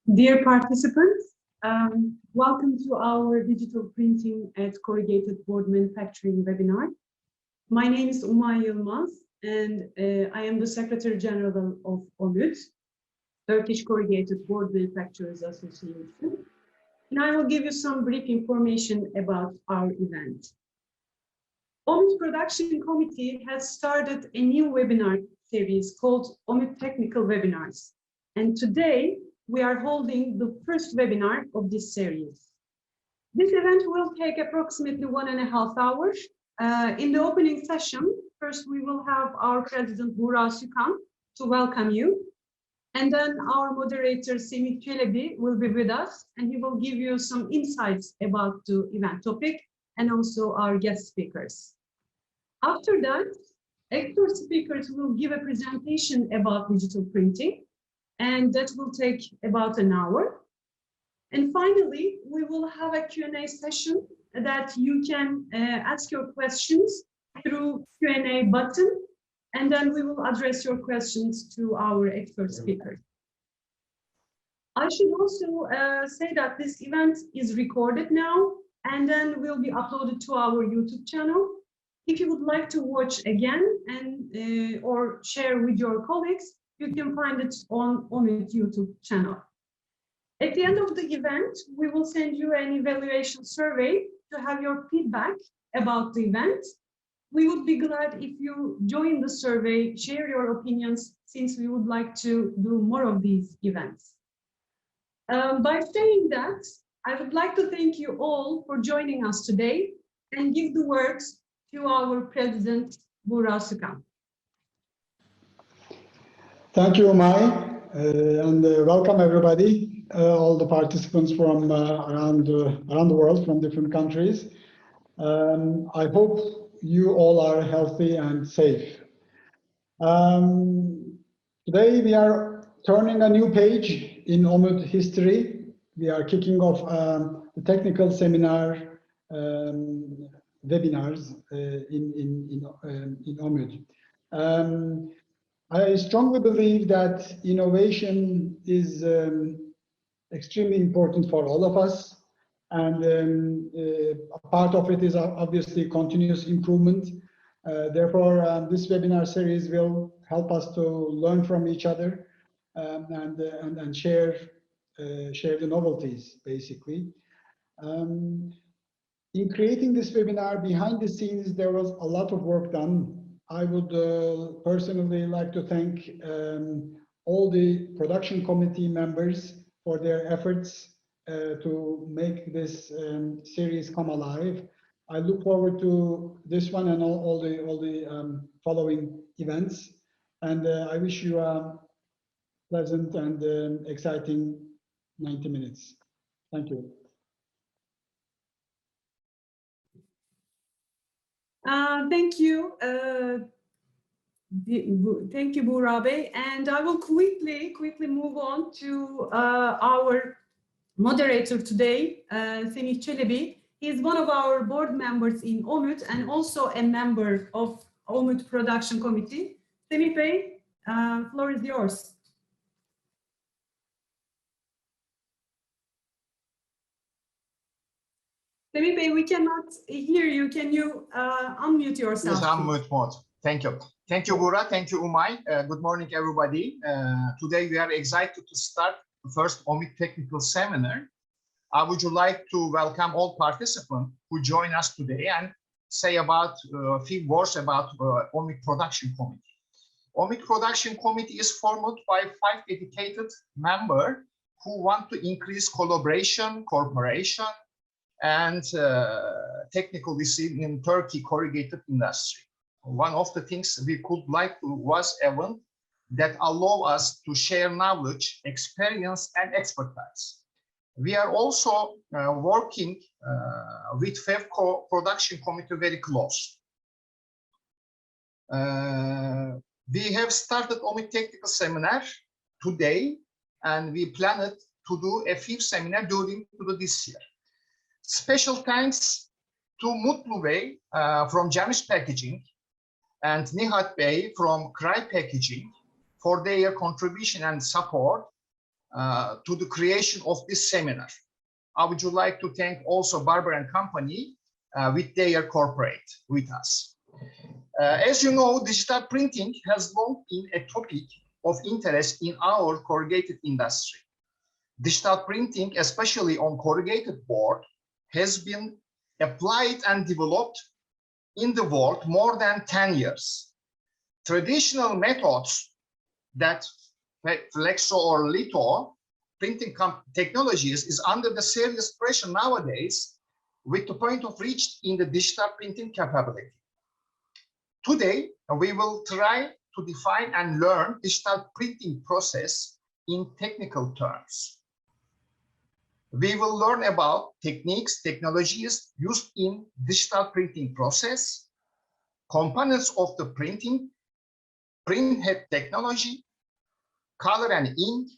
Dear participants, welcome to our digital printing at corrugated board manufacturing webinar. My name is Umay Yılmaz, and I am the Secretary General of OMÜD, Turkish Corrugated Board Manufacturers Association. And I will give you some brief information about our event. OMÜD Production Committee has started a new webinar series called OMÜD Technical Webinars. And today, we are holding the first webinar of this series. This event will take approximately 1.5 hours. In the opening session, first we will have our President Buğra Sükan to welcome you. And then our moderator Semih Çelebi will be with us, and he will give you some insights about the event topic and also our guest speakers. After that, expert speakers will give a presentation about digital printing, and that will take about an hour. And finally, we will have a Q&A session that you can ask your questions through Q&A button, and then we will address your questions to our expert speakers. I should also say that this event is recorded now, and then will be uploaded to our YouTube channel. If you would like to watch again and or share with your colleagues, you can find it on OMÜD YouTube channel. At the end of the event, we will send you an evaluation survey to have your feedback about the event. We would be glad if you join the survey, share your opinions, since we would like to do more of these events. By saying that, I would like to thank you all for joining us today and give the words to our President, Buğra Sükan. Thank you, Umay, and welcome everybody, all the participants from around the world, from different countries. I hope you all are healthy and safe. Today we are turning a new page in OMÜD history. We are kicking off the technical seminar webinars in OMÜD. I strongly believe that innovation is extremely important for all of us, and a part of it is obviously continuous improvement. Therefore, this webinar series will help us to learn from each other and share the novelties, basically. In creating this webinar, behind the scenes, there was a lot of work done. I would personally like to thank all the production committee members for their efforts to make this series come alive. I look forward to this one and all the following events, and I wish you a pleasant and exciting 90 minutes. Thank you. Thank you. Thank you, Buğra Bey. And I will quickly move on to our moderator today, Semih Çelebi. He is one of our board members in OMÜD and also a member of OMÜD Production Committee. Semih Bey, floor is yours. Semih Bey, we cannot hear you. Can you unmute yourself? Yes, unmute mode. Thank you. Thank you, Buğra. Thank you, Umay. Good morning, everybody. Today we are excited to start the first OMÜD Technical Seminar. I would like to welcome all participants who join us today and say about a few words about OMÜD Production Committee. OMÜD Production Committee is formed by 5 dedicated members who want to increase collaboration, cooperation, and technical discipline in Turkey corrugated industry. One of the things we could like to was event that allow us to share knowledge, experience, and expertise. We are also working with FEVCO Production Committee very close. We have started OMÜD Technical Seminar today, and we planned to do a 5th seminar during this year. Special thanks to Mutlu Bey from Jamiş Packaging and Nihat Bey from Cry Packaging for their contribution and support. to the creation of this seminar. I would like to thank also Barberan company with their corporate with us. As you know, digital printing has long been a topic of interest in our corrugated industry. Digital printing, especially on corrugated board, has been applied and developed in the world more than 10 years. Traditional methods that flexo or litho printing technologies is under the serious pressure nowadays with the point of reach in the digital printing capability. Today, we will try to define and learn digital printing process in technical terms. We will learn about techniques, technologies used in digital printing process, components of the printing, print head technology, color and ink,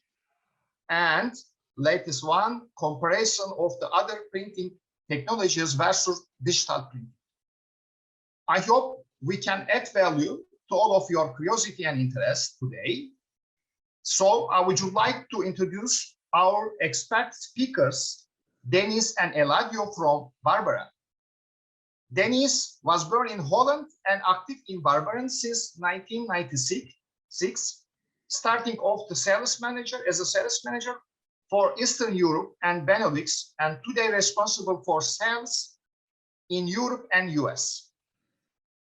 and latest one, comparison of the other printing technologies versus digital printing. I hope we can add value to all of your curiosity and interest today. So I would like to introduce our expert speakers, Dennis and Eladio from Barberan. Dennis was born in Holland and active in Barberan since 1996, starting off the sales manager as a sales manager for Eastern Europe and Benelux, and today responsible for sales in Europe and US.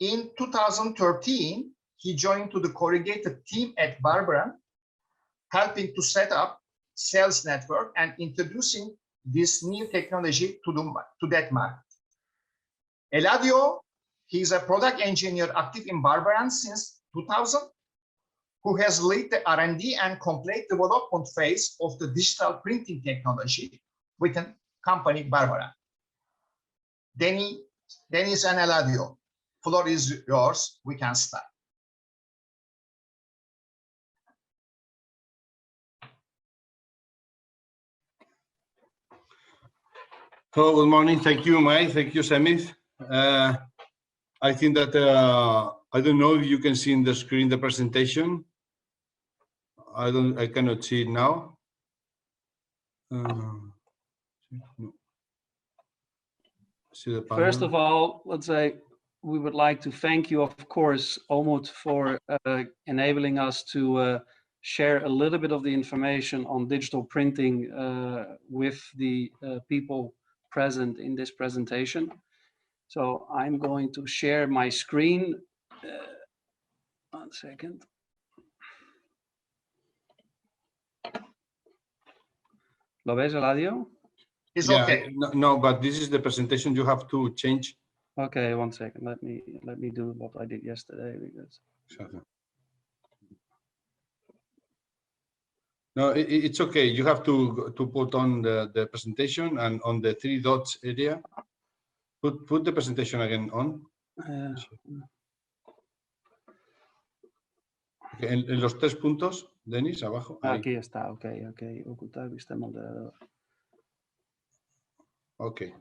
In 2013, he joined to the corrugated team at Barberan, helping to set up sales network and introducing this new technology to that market. Eladio, he is a product engineer active in Barberan since 2000, who has led the R&D and complete development phase of the digital printing technology within company Barberan. Dennis and Eladio, floor is yours. We can start. Hello, good morning. Thank you, Mai. Thank you, Semih. I think that I don't know if you can see in the screen the presentation. I cannot see it now. No. See the panel. First of all, let's say we would like to thank you, of course, OMÜD, for enabling us to share a little bit of the information on digital printing with the people present in this presentation. So I'm going to share my screen. 1 second. ¿Lo ves, Eladio? It's Yeah, okay. no, but this is the presentation. You have to change. Okay, 1 second. Let me do what I did yesterday because. No, it's okay. You have to put on the presentation, and on the 3 dots area, put the presentation again on. Okay, en los 3 puntos, Denis, abajo. Aquí está, ok. Ocultar vista moderador. Okay,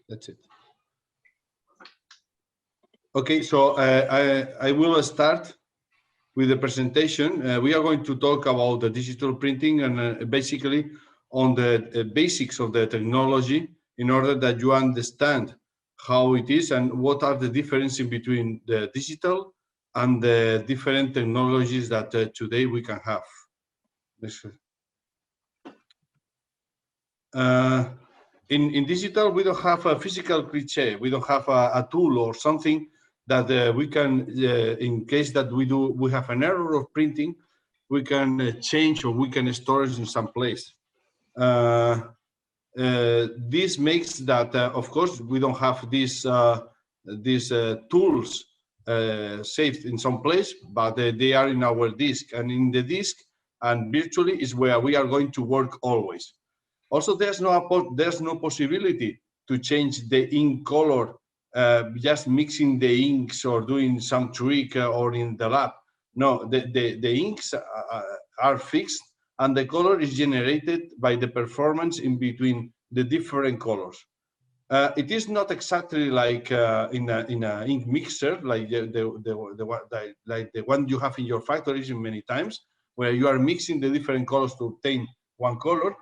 that's it. Okay, so I will start with the presentation. We are going to talk about the digital printing and basically on the basics of the technology in order that you understand how it is and what are the differences between the digital and the different technologies that today we can have. In digital, we don't have a physical cliché. We don't have a tool or something that we can, in case that we have an error of printing, we can change or we can store it in some place. This makes that, of course, we don't have these tools saved in some place, but they are in our disk, and in the disk and virtually is where we are going to work always. Also, there's no possibility to change the ink color just mixing the inks or doing some trick or in the lab. No, the inks are fixed and the color is generated by the performance in between the different colors. It is not exactly like in a ink mixer, like the one you have in your factories many times, where you are mixing the different colors to obtain one color,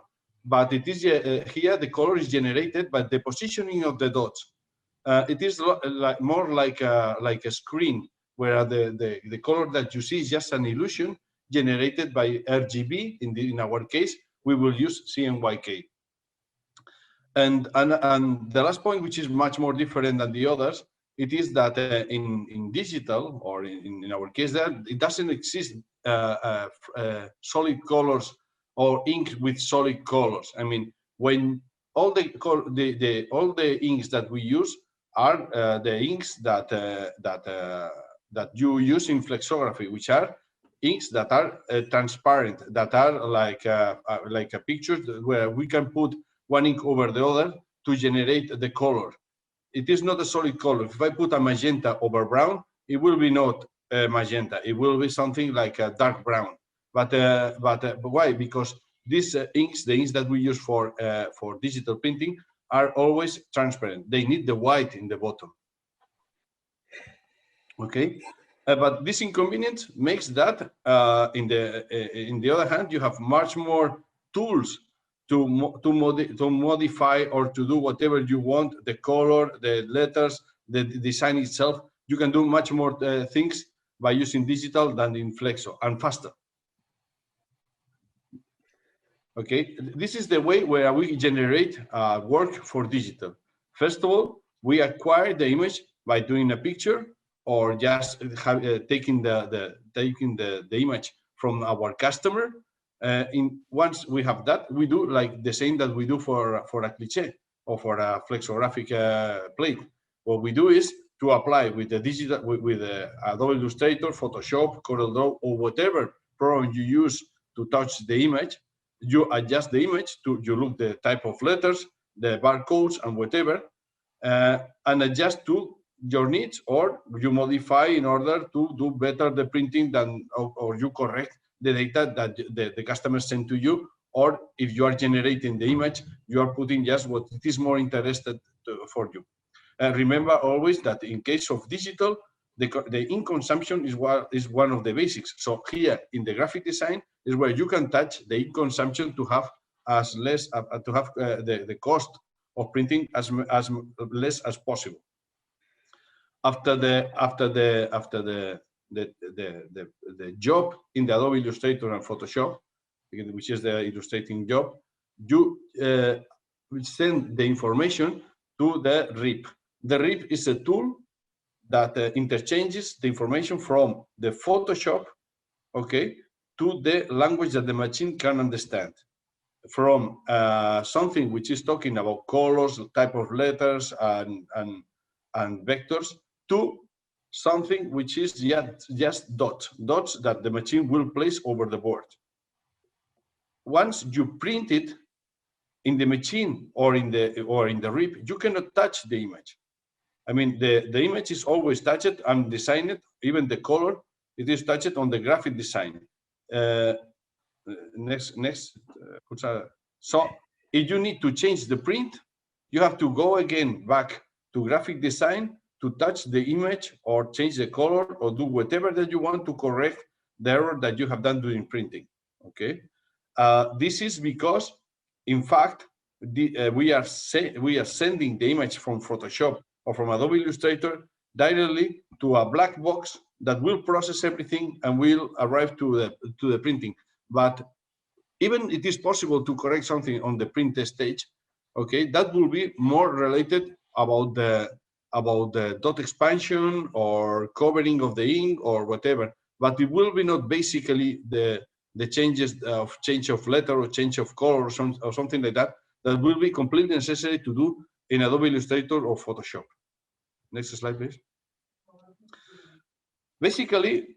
but it is here the color is generated by the positioning of the dots. It is more like a screen, where the color that you see is just an illusion generated by RGB. In our case, we will use CMYK. And the last point, which is much more different than the others, it is that in digital, or in our case, that it doesn't exist solid colors or ink with solid colors. I mean, when all the inks that we use are the inks that you use in flexography, which are inks that are transparent, that are like a picture where we can put one ink over the other to generate the color. It is not a solid color. If I put a magenta over brown, it will be not magenta. It will be something like a dark brown. But why? Because these inks, the inks that we use for digital printing, are always transparent. They need the white in the bottom. Okay, but this inconvenience makes that in the other hand, you have much more tools to modify or to do whatever you want, the color, the letters, the design itself. You can do much more things by using digital than in Flexo, and faster. Okay, this is the way where we generate work for digital. First of all, we acquire the image by doing a picture, or just taking the image from our customer. Once we have that, we do like the same that we do for a cliché or for a flexographic plate. What we do is to apply with the digital, with Adobe Illustrator, Photoshop, CorelDRAW, or whatever program you use to touch the image. You adjust the image you look the type of letters, the barcodes, and whatever, and adjust to your needs, or you modify in order to do better the printing than, or you correct the data that the customer sent to you, or if you are generating the image, you are putting just what it is more interested for you. Remember always that in case of digital, the ink consumption is one of the basics. So here in the graphic design is where you can touch the ink consumption to have the cost of printing as less as possible. After the job in the Adobe Illustrator and Photoshop, which is the illustrating job, you send the information to the RIP. The RIP is a tool that interchanges the information from the Photoshop, okay, to the language that the machine can understand. From something which is talking about colors, type of letters, and vectors, to something which is just dots that the machine will place over the board. Once you print it in the machine or in the RIP, you cannot touch the image. I mean, the image is always touched and designed, even the color, it is touched on the graphic design. So if you need to change the print, you have to go again back to graphic design to touch the image or change the color or do whatever that you want to correct the error that you have done during printing. Okay, this is because, in fact, we are sending the image from Photoshop or from Adobe Illustrator directly to a black box that will process everything and will arrive to the printing. But even it is possible to correct something on the print stage. Okay, that will be more related about the dot expansion or covering of the ink or whatever. But it will be not basically the changes of change of letter or change of color or something like that. That will be completely necessary to do in Adobe Illustrator or Photoshop. Next slide, please. Basically,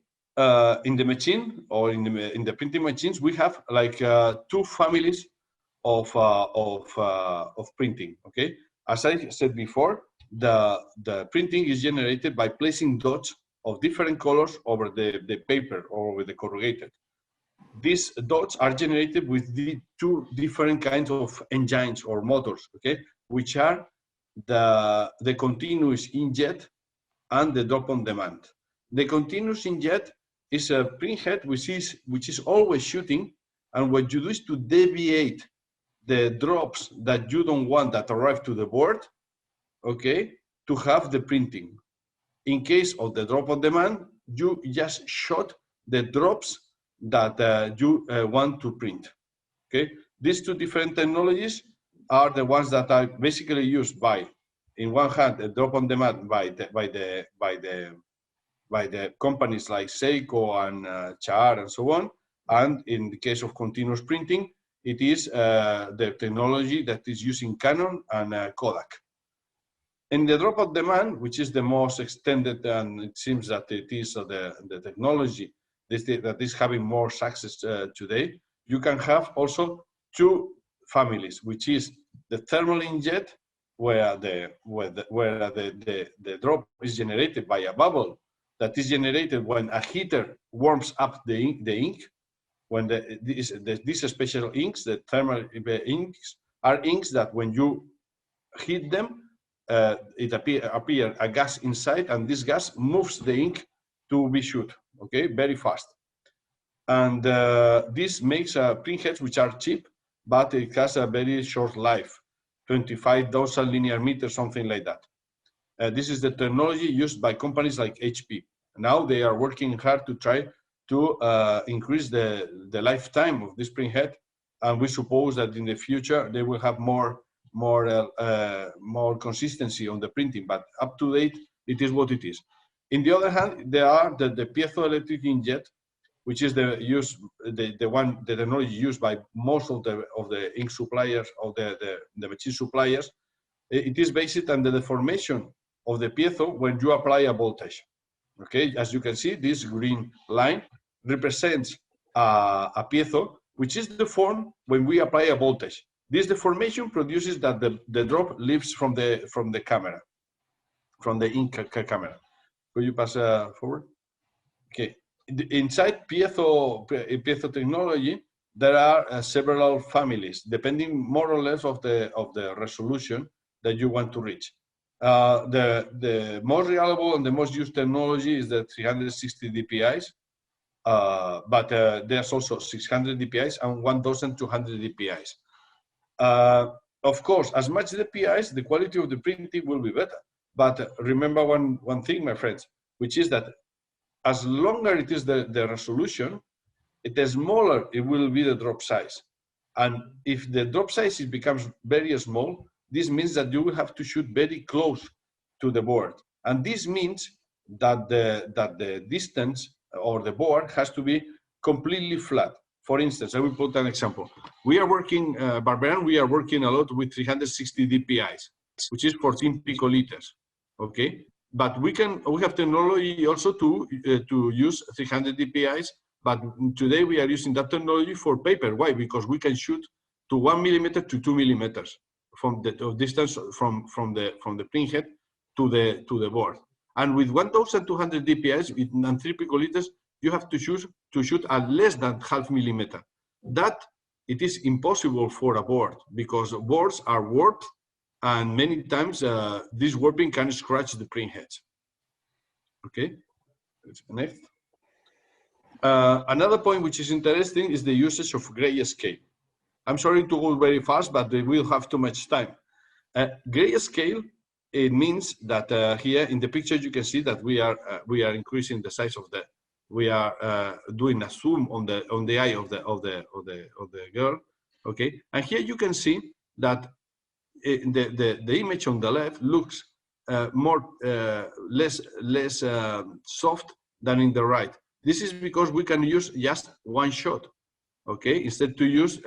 in the machine or in the printing machines, we have like two families of printing. Okay, as I said before, the printing is generated by placing dots of different colors over the paper or over the corrugated. These dots are generated with the two different kinds of engines or motors, okay, which are the continuous inkjet and the drop on demand. The continuous inkjet is a printhead which is always shooting, and what you do is to deviate the drops that you don't want that arrive to the board, okay, to have the printing. In case of the drop on demand, you just shot the drops that you want to print. Okay, these two different technologies are the ones that are basically used by, in one hand, a drop on demand by the companies like Seiko and Char and so on, and in the case of continuous printing, it is the technology that is using Canon and Kodak. In the drop on demand, which is the most extended, and it seems that it is the technology that is having more success today, you can have also two families, which is the thermal inkjet, where the drop is generated by a bubble that is generated when a heater warms up the ink. When these special inks, the thermal inks, are inks that when you heat them, it appear a gas inside, and this gas moves the ink to be shoot, okay, very fast. And this makes printheads which are cheap, but it has a very short life, 25,000 linear meters, something like that. This is the technology used by companies like HP. Now they are working hard to try to increase the lifetime of this printhead, and we suppose that in the future they will have more consistency on the printing, but up to date, it is what it is. In the other hand, there are the piezoelectric inkjet, which is the technology used by most of the ink suppliers, of the machine suppliers. It is based on the deformation of the piezo when you apply a voltage. Okay, as you can see, this green line represents a piezo which is deformed when we apply a voltage. This deformation produces that the drop leaves from the camera, from the ink camera. Could you pass forward? Okay. Inside piezo technology, there are several families, depending more or less of the resolution that you want to reach. The most reliable and the most used technology is the 360 dpi's, but there's also 600 dpi's and 1200 dpi's. Of course, as much dpi's, the quality of the printing will be better. But remember one thing, my friends, which is that as longer it is the resolution, the smaller it will be the drop size. And if the drop size becomes very small, this means that you will have to shoot very close to the board. And this means that the distance or the board has to be completely flat. For instance, I will put an example. We are working, Barberan, we are working a lot with 360 dpi's, which is 14 picoliters, okay? But we have technology also to use 300 dpi's, but today we are using that technology for paper. Why? Because we can shoot to 1 millimeter to 2 millimeters from the distance from the printhead to the board. And with 1200 dpi's and 3 picoliters, you have to shoot at less than ½ millimeter. That it is impossible for a board because boards are warped, and many times this warping can scratch the printheads. Okay, next. Another point which is interesting is the usage of grayscale. I'm sorry to go very fast, but we will have too much time. Grayscale, it means that here in the picture you can see that we are increasing the size of the. We are doing a zoom on the eye of the girl. Okay, and here you can see that the image on the left looks less soft than in the right. This is because we can use just one shot, okay, instead to use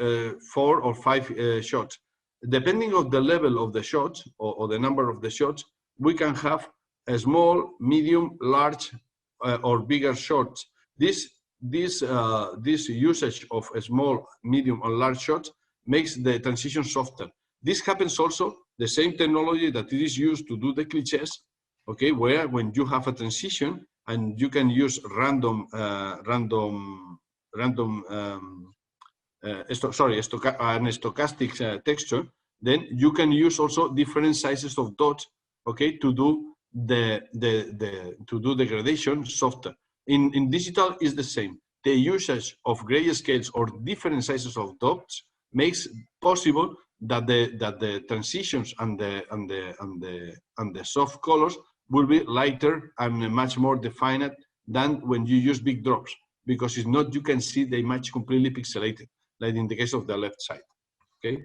4 or 5 shots. Depending on the level of the shots or the number of the shots, we can have a small, medium, large, or bigger shots. This usage of a small, medium, or large shots makes the transition softer. This happens also the same technology that it is used to do the clichés, okay, where when you have a transition and you can use stochastic texture, then you can use also different sizes of dots, okay, to do the gradation softer. In digital is the same. The usage of grayscales or different sizes of dots makes possible that the transitions and the soft colors will be lighter and much more defined than when you use big drops, because if not, you can see the image completely pixelated, like in the case of the left side. Okay.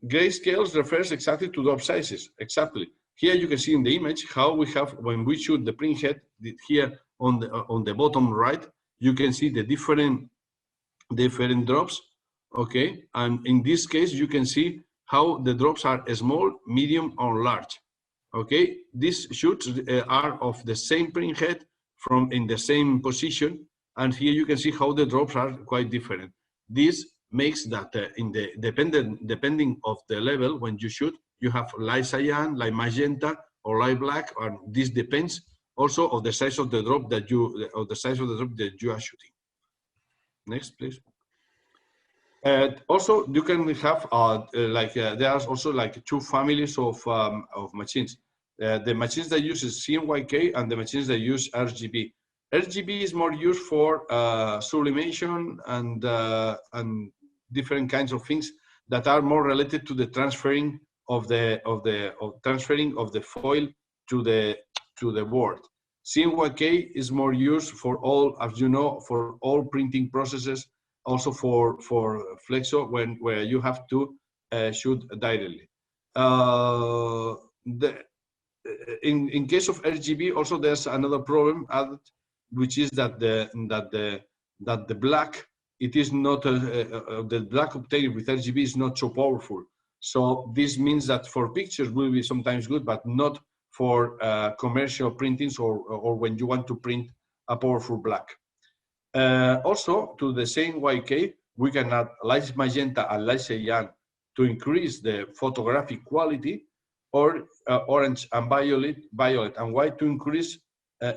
Grayscales refers exactly to drop sizes. Exactly. Here you can see in the image how we have, when we shoot the print head here on the bottom right, you can see the different drops. Okay, and in this case you can see how the drops are small, medium, or large. Okay, these shoots are of the same print head from in the same position, and here you can see how the drops are quite different. This makes that in the depending of the level when you shoot, you have light cyan, light magenta, or light black, and this depends also of the size of the drop that you are shooting. Next, please. Also, you can have there are also like two families of machines. The machines that use CMYK and the machines that use RGB. RGB is more used for sublimation and different kinds of things that are more related to the transferring of the foil to the board. CMYK is more used for all, as you know, for all printing processes, also for flexo where you have to shoot directly. In case of RGB, also there's another problem added, which is that the black, it is not the black obtained with RGB is not so powerful. So this means that for pictures will be sometimes good, but not for commercial printings or when you want to print a powerful black. Also, to the same YK, we can add light magenta and light cyan to increase the photographic quality, or orange and violet and white to increase,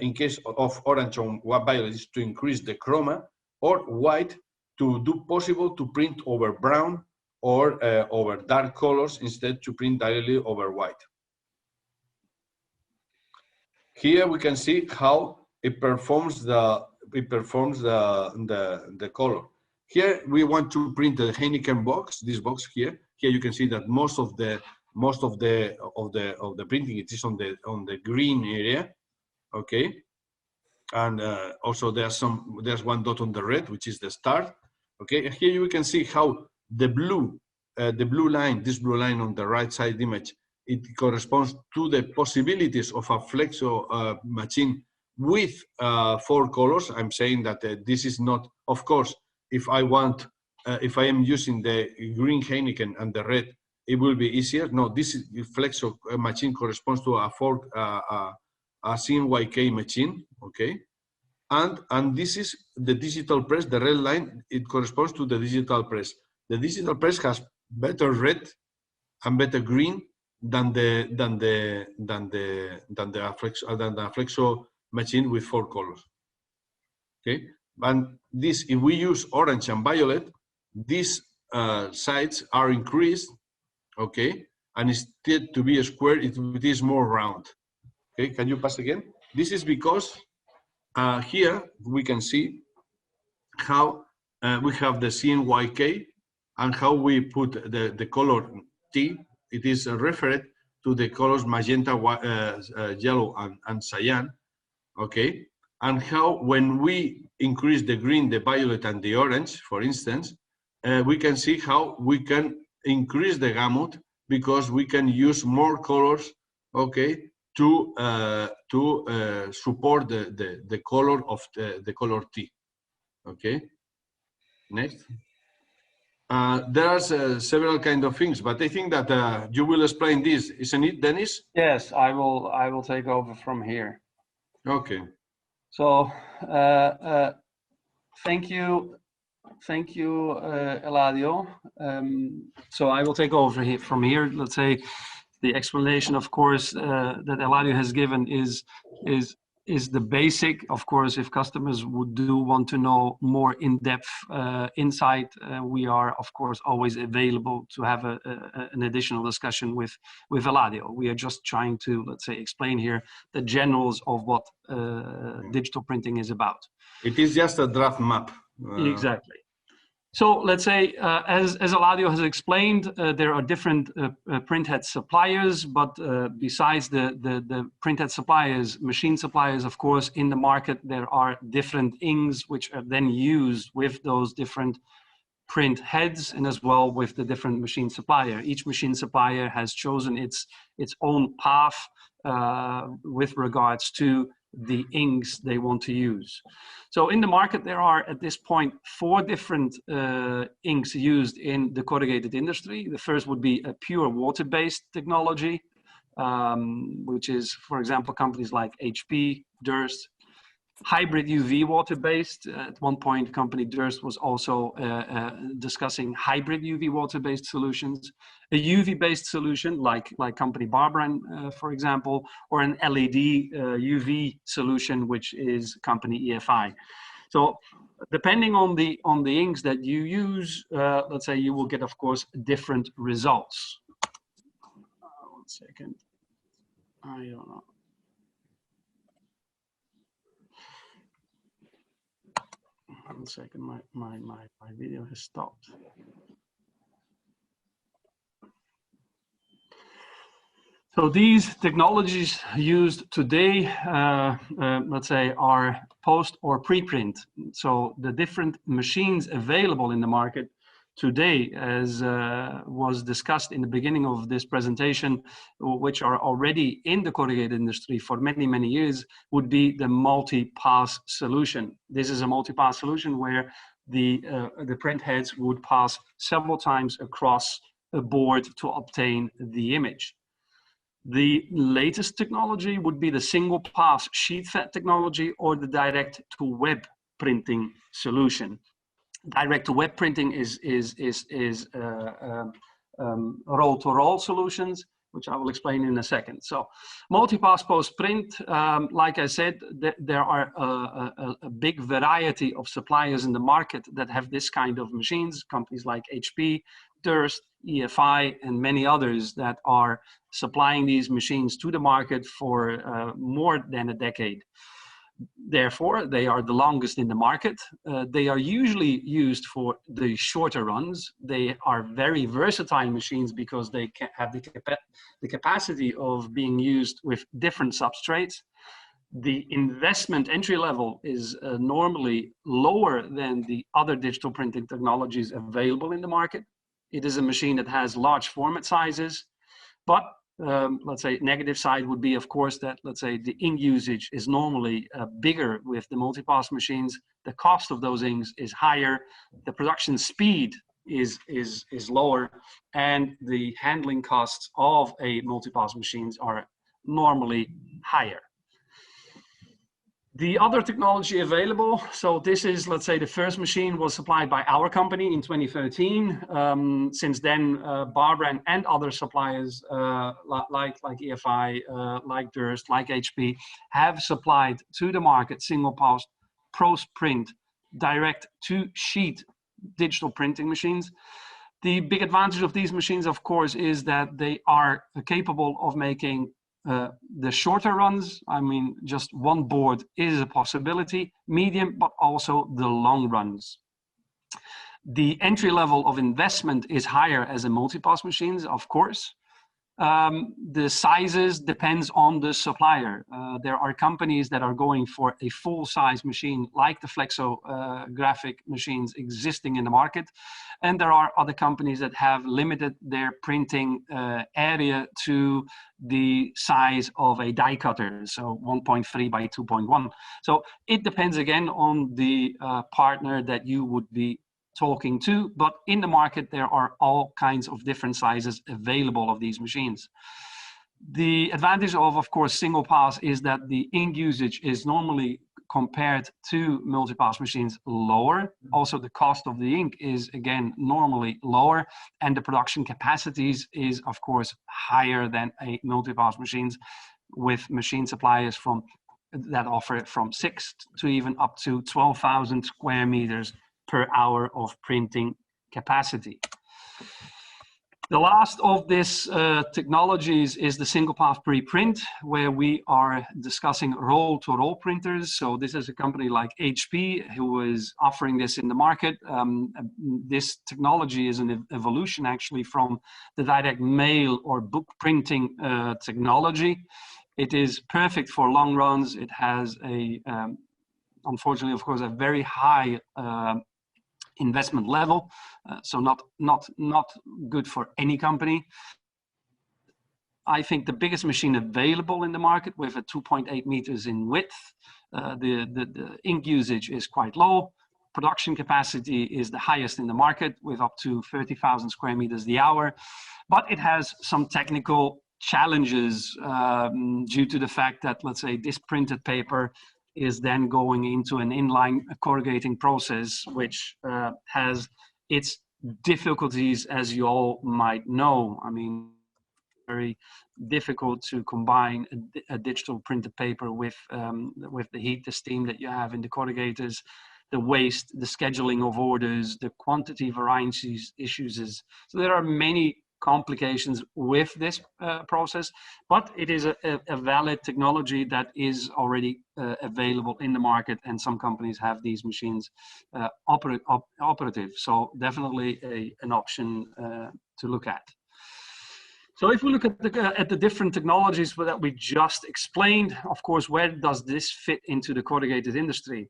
in case of orange and violet, is to increase the chroma, or white to do possible to print over brown or over dark colors instead to print directly over white. Here we can see how it performs the color. Here we want to print the Heineken box, this box here. Here you can see that most of the printing it is on the green area, okay. And also there's one dot on the red, which is the start. Okay, here you can see how the blue line, this blue line on the right side image, it corresponds to the possibilities of a flexo machine with 4 colors. I'm saying that this is not, of course, if I am using the green Heineken and the red, it will be easier. No, this is flexo machine corresponds to a CMYK machine, okay? And this is the digital press, the red line, it corresponds to the digital press. The digital press has better red and better green than the flexo machine with 4 colors. Okay, and this, if we use orange and violet, these sides are increased. Okay, and instead to be a square, it is more round. Okay, can you pass again? This is because here we can see how we have the CMYK and how we put the color T. It is referred to the colors magenta, yellow, and cyan. Okay, and how when we increase the green, the violet, and the orange, for instance, we can see how we can increase the gamut because we can use more colors, okay, to support the color of the color T. Okay, next. There are several kind of things, but I think that you will explain this, isn't it, Dennis? Yes, I will take over from here. Okay. So thank you, Eladio. So I will take over from here. Let's say the explanation, of course, that Eladio has given is is the basic. Of course, if customers do want to know more in-depth insight, we are of course always available to have an additional discussion with Eladio. We are just trying to, let's say, explain here the generals of what digital printing is about. It is just a draft map. Exactly. So let's say, as Eladio has explained, there are different printhead suppliers, but besides the printhead suppliers, machine suppliers, of course, in the market, there are different inks which are then used with those different print heads and as well with the different machine supplier. Each machine supplier has chosen its own path with regards to the inks they want to use. So in the market, there are at this point 4 different inks used in the corrugated industry. The first would be a pure water-based technology, which is, for example, companies like HP, Durst. Hybrid UV water-based. At one point, company Durst was also discussing hybrid UV water-based solutions. A UV-based solution like company Barberan, for example, or an LED UV solution, which is company EFI. So depending on the inks that you use, let's say you will get, of course, different results. 1 second. I don't know. One second, my video has stopped. So these technologies used today, let's say, are post or preprint. So the different machines available in the market today, as was discussed in the beginning of this presentation, which are already in the corrugated industry for many, many years, would be the multi-pass solution. This is a multi-pass solution where the print heads would pass several times across a board to obtain the image. The latest technology would be the single pass sheet fed technology or the direct to web printing solution. Direct to web printing is roll-to-roll solutions, which I will explain in a second. So multi-pass post-print, like I said, there are a big variety of suppliers in the market that have this kind of machines, companies like HP, Durst, EFI, and many others that are supplying these machines to the market for more than a decade. Therefore, they are the longest in the market. They are usually used for the shorter runs. They are very versatile machines because they can have the capacity of being used with different substrates. The investment entry level is normally lower than the other digital printing technologies available in the market. It is a machine that has large format sizes, but let's say negative side would be, of course, that let's say the ink usage is normally bigger with the multipass machines. The cost of those inks is higher. The production speed is lower, and the handling costs of a multipass machines are normally higher. The other technology available, so this is, let's say, the first machine was supplied by our company in 2013. Since then, Barberan and other suppliers like EFI, like Durst, like HP, have supplied to the market single pass, post-print, direct to sheet digital printing machines. The big advantage of these machines, of course, is that they are capable of making the shorter runs. I mean, just one board is a possibility, medium, but also the long runs. The entry level of investment is higher as a multipass machines, of course. The sizes depends on the supplier. There are companies that are going for a full-size machine like the flexographic machines existing in the market, and there are other companies that have limited their printing area to the size of a die cutter, so 1.3 by 2.1. So it depends again on the partner that you would be talking to, but in the market there are all kinds of different sizes available of these machines. The advantage of course, single pass is that the ink usage is normally, compared to multipass machines, lower. Also, the cost of the ink is again normally lower, and the production capacities is of course higher than a multipass machines, with machine suppliers from that offer from 6 to even up to 12,000 square meters per hour of printing capacity. The last of these technologies is the single path preprint, where we are discussing roll-to-roll printers. So this is a company like HP who is offering this in the market. This technology is an evolution actually from the direct mail or book printing technology. It is perfect for long runs. It has a, unfortunately, of course, a very high investment level, so not good for any company. I think the biggest machine available in the market with a 2.8 meters in width. The ink usage is quite low. Production capacity is the highest in the market with up to 30,000 square meters the hour, but it has some technical challenges due to the fact that, let's say, this printed paper is then going into an inline corrugating process, which has its difficulties, as you all might know. I mean, very difficult to combine a digital printed paper with the heat, the steam that you have in the corrugators, the waste, the scheduling of orders, the quantity variety issues. So there are many complications with this process, but it is a valid technology that is already available in the market, and some companies have these machines operative. So definitely an option to look at. So if we look at the different technologies that we just explained, of course, where does this fit into the corrugated industry?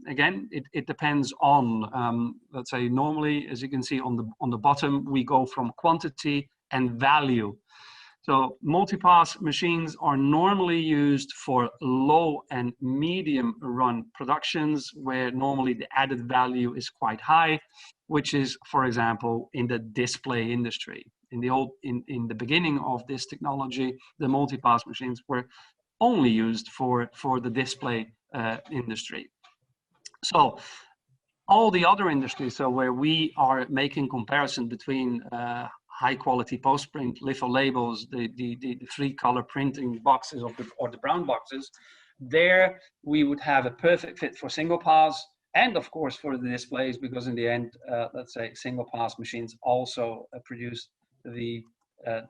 Again, it depends on, let's say, normally, as you can see on the bottom, we go from quantity and value. So multipass machines are normally used for low and medium run productions, where normally the added value is quite high, which is, for example, in the display industry. In the beginning of this technology, the multipass machines were only used for the display industry. So all the other industries, so where we are making comparison between high quality post-print litho labels, the 3-color printing boxes or the brown boxes, there we would have a perfect fit for single pass, and of course for the displays, because in the end, let's say, single pass machines also produce the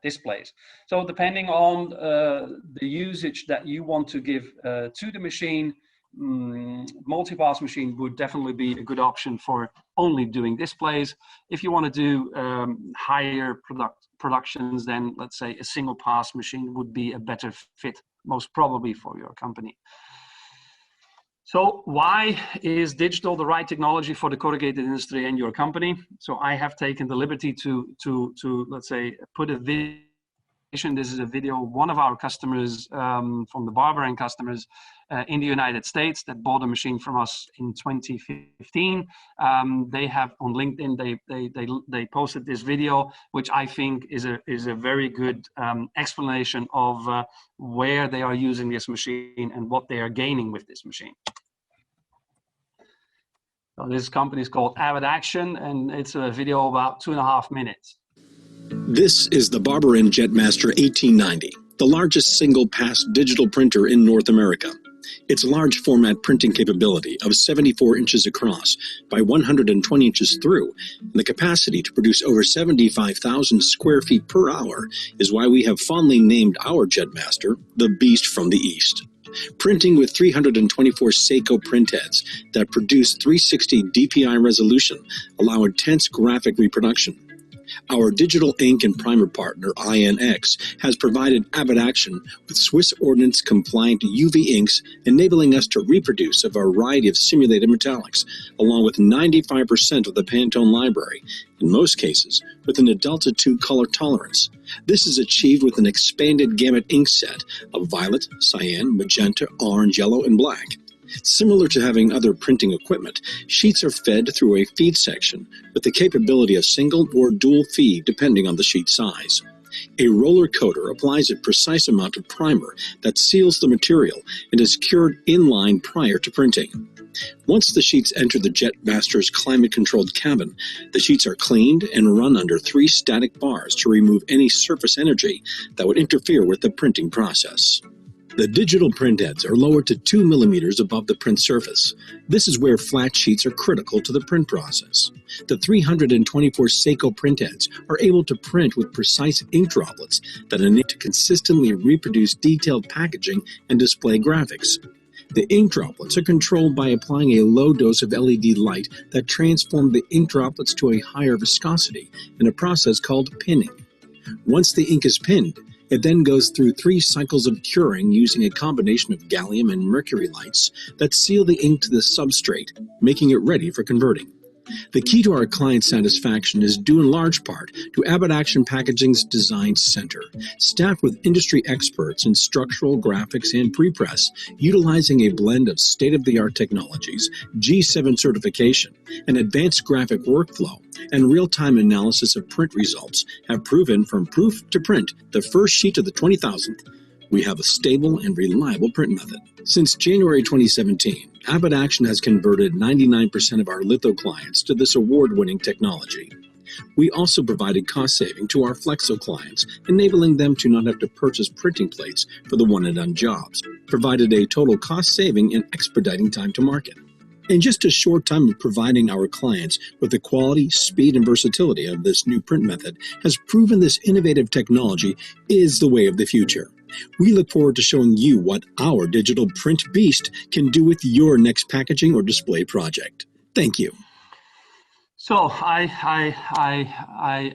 displays. So depending on the usage that you want to give to the machine, multipass machine would definitely be a good option for only doing displays. If you want to do higher productions, then let's say a single pass machine would be a better fit, most probably, for your company. So why is digital the right technology for the corrugated industry and your company? So I have taken the liberty to let's say, put a video. This is a video of one of our customers, from the Barberan customers in the United States, that bought a machine from us in 2015. They have on LinkedIn, they posted this video, which I think is a very good explanation of where they are using this machine and what they are gaining with this machine. So this company is called Avid Action, and it's a video about 2.5 minutes. This is the Barberan Jetmaster 1890, the largest single-pass digital printer in North America. Its large format printing capability of 74 inches across by 120 inches through, and the capacity to produce over 75,000 square feet per hour is why we have fondly named our Jetmaster the Beast from the East. Printing with 324 Seiko printheads that produce 360 DPI resolution allow intense graphic reproduction. Our digital ink and primer partner, INX, has provided Avid Action with Swiss Ordnance compliant UV inks, enabling us to reproduce a variety of simulated metallics, along with 95% of the Pantone library, in most cases within a Delta 2 color tolerance. This is achieved with an expanded gamut ink set of violet, cyan, magenta, orange, yellow, and black. Similar to having other printing equipment, sheets are fed through a feed section with the capability of single or dual feed depending on the sheet size. A roller coater applies a precise amount of primer that seals the material and is cured in-line prior to printing. Once the sheets enter the Jetmaster's climate-controlled cabin, the sheets are cleaned and run under 3 static bars to remove any surface energy that would interfere with the printing process. The digital printheads are lowered to 2 millimeters above the print surface. This is where flat sheets are critical to the print process. The 324 Seiko printheads are able to print with precise ink droplets that enable to consistently reproduce detailed packaging and display graphics. The ink droplets are controlled by applying a low dose of LED light that transforms the ink droplets to a higher viscosity in a process called pinning. Once the ink is pinned, it then goes through 3 cycles of curing using a combination of gallium and mercury lights that seal the ink to the substrate, making it ready for converting. The key to our client satisfaction is due in large part to Abbott Action Packaging's Design Center, staffed with industry experts in structural, graphics, and prepress, utilizing a blend of state-of-the-art technologies, G7 certification, and advanced graphic workflow, and real-time analysis of print results have proven from proof to print, the first sheet to the 20,000th. We have a stable and reliable print method. Since January 2017, Abbott Action has converted 99% of our litho clients to this award-winning technology. We also provided cost saving to our Flexo clients, enabling them to not have to purchase printing plates for the one-and-done jobs, provided a total cost saving and expediting time to market. In just a short time of providing our clients with the quality, speed, and versatility of this new print method has proven this innovative technology is the way of the future. We look forward to showing you what our digital print beast can do with your next packaging or display project. Thank you. So I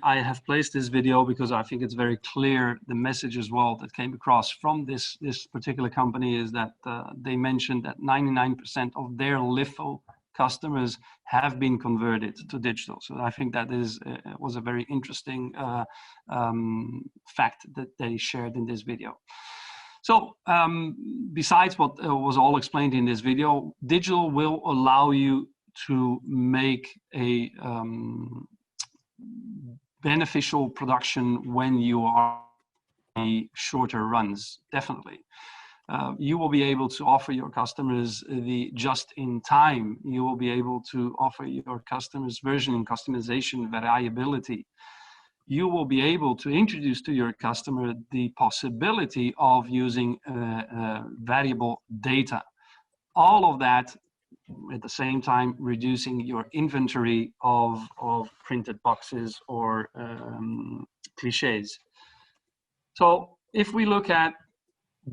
have placed this video because I think it's very clear. The message as well that came across from this particular company is that they mentioned that 99% of their litho customers have been converted to digital. So I think that was a very interesting fact that they shared in this video. So besides what was all explained in this video, digital will allow you to make a beneficial production when you are in shorter runs, definitely. You will be able to offer your customers the just-in-time. You will be able to offer your customers versioning, customization, variability. You will be able to introduce to your customer the possibility of using variable data. All of that at the same time reducing your inventory of printed boxes or cliches. So if we look at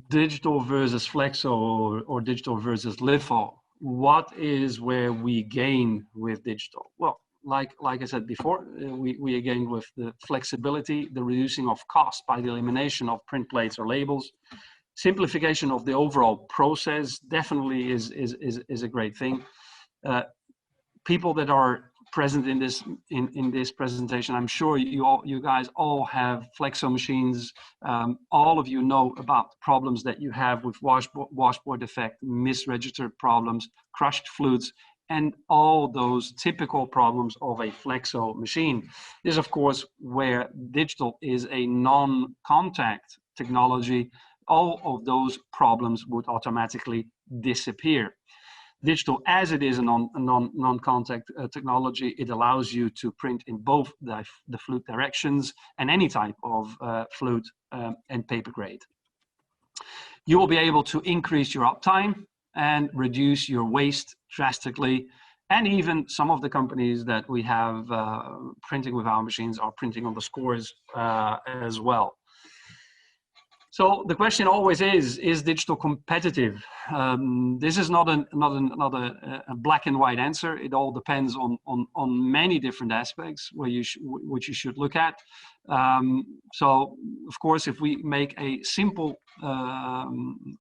digital versus flexo or digital versus litho, what is where we gain with digital? Well, like I said before, we gain with the flexibility, the reducing of cost by the elimination of print plates or labels. Simplification of the overall process definitely is a great thing. People that are present in this presentation, I'm sure you guys all have flexo machines. All of you know about problems that you have with washboard defect, misregistered problems, crushed flutes, and all those typical problems of a flexo machine. This, of course, where digital is a non-contact technology, all of those problems would automatically disappear. Digital, as it is a non-contact technology, it allows you to print in both the flute directions and any type of flute and paper grade. You will be able to increase your uptime and reduce your waste drastically. And even some of the companies that we have printing with our machines are printing on the scores as well. So the question always is digital competitive? This is not a black and white answer. It all depends on many different aspects which you should look at. So of course, if we make a simple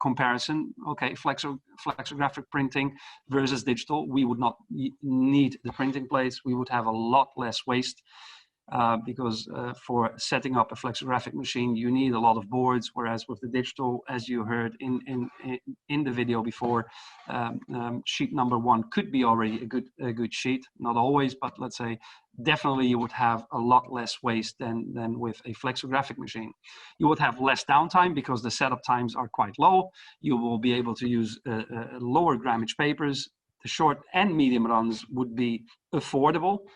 comparison, okay, flexographic printing versus digital, we would not need the printing plates. We would have a lot less waste. Because for setting up a flexographic machine, you need a lot of boards, whereas with the digital, as you heard in the video before, sheet number 1 could be already a good sheet. Not always, but let's say definitely you would have a lot less waste than with a flexographic machine. You would have less downtime because the setup times are quite low. You will be able to use lower grammage papers. the short and medium runs would be affordable.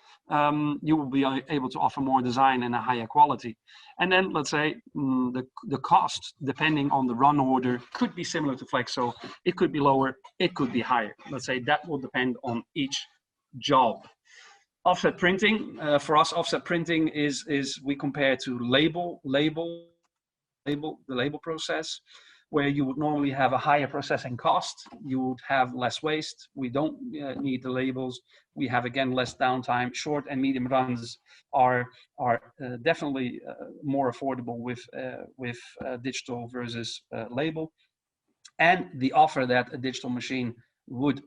You will be able to offer more design and a higher quality. And then let's say the cost, depending on the run order, could be similar to Flexo. It could be lower, it could be higher. Let's say that will depend on each job. Offset printing, for us, offset printing is we compare to the label process, where you would normally have a higher processing cost. You would have less waste. We don't need the labels. We have, again, less downtime. Short and medium runs are definitely more affordable with digital versus label. And the offer that a digital machine would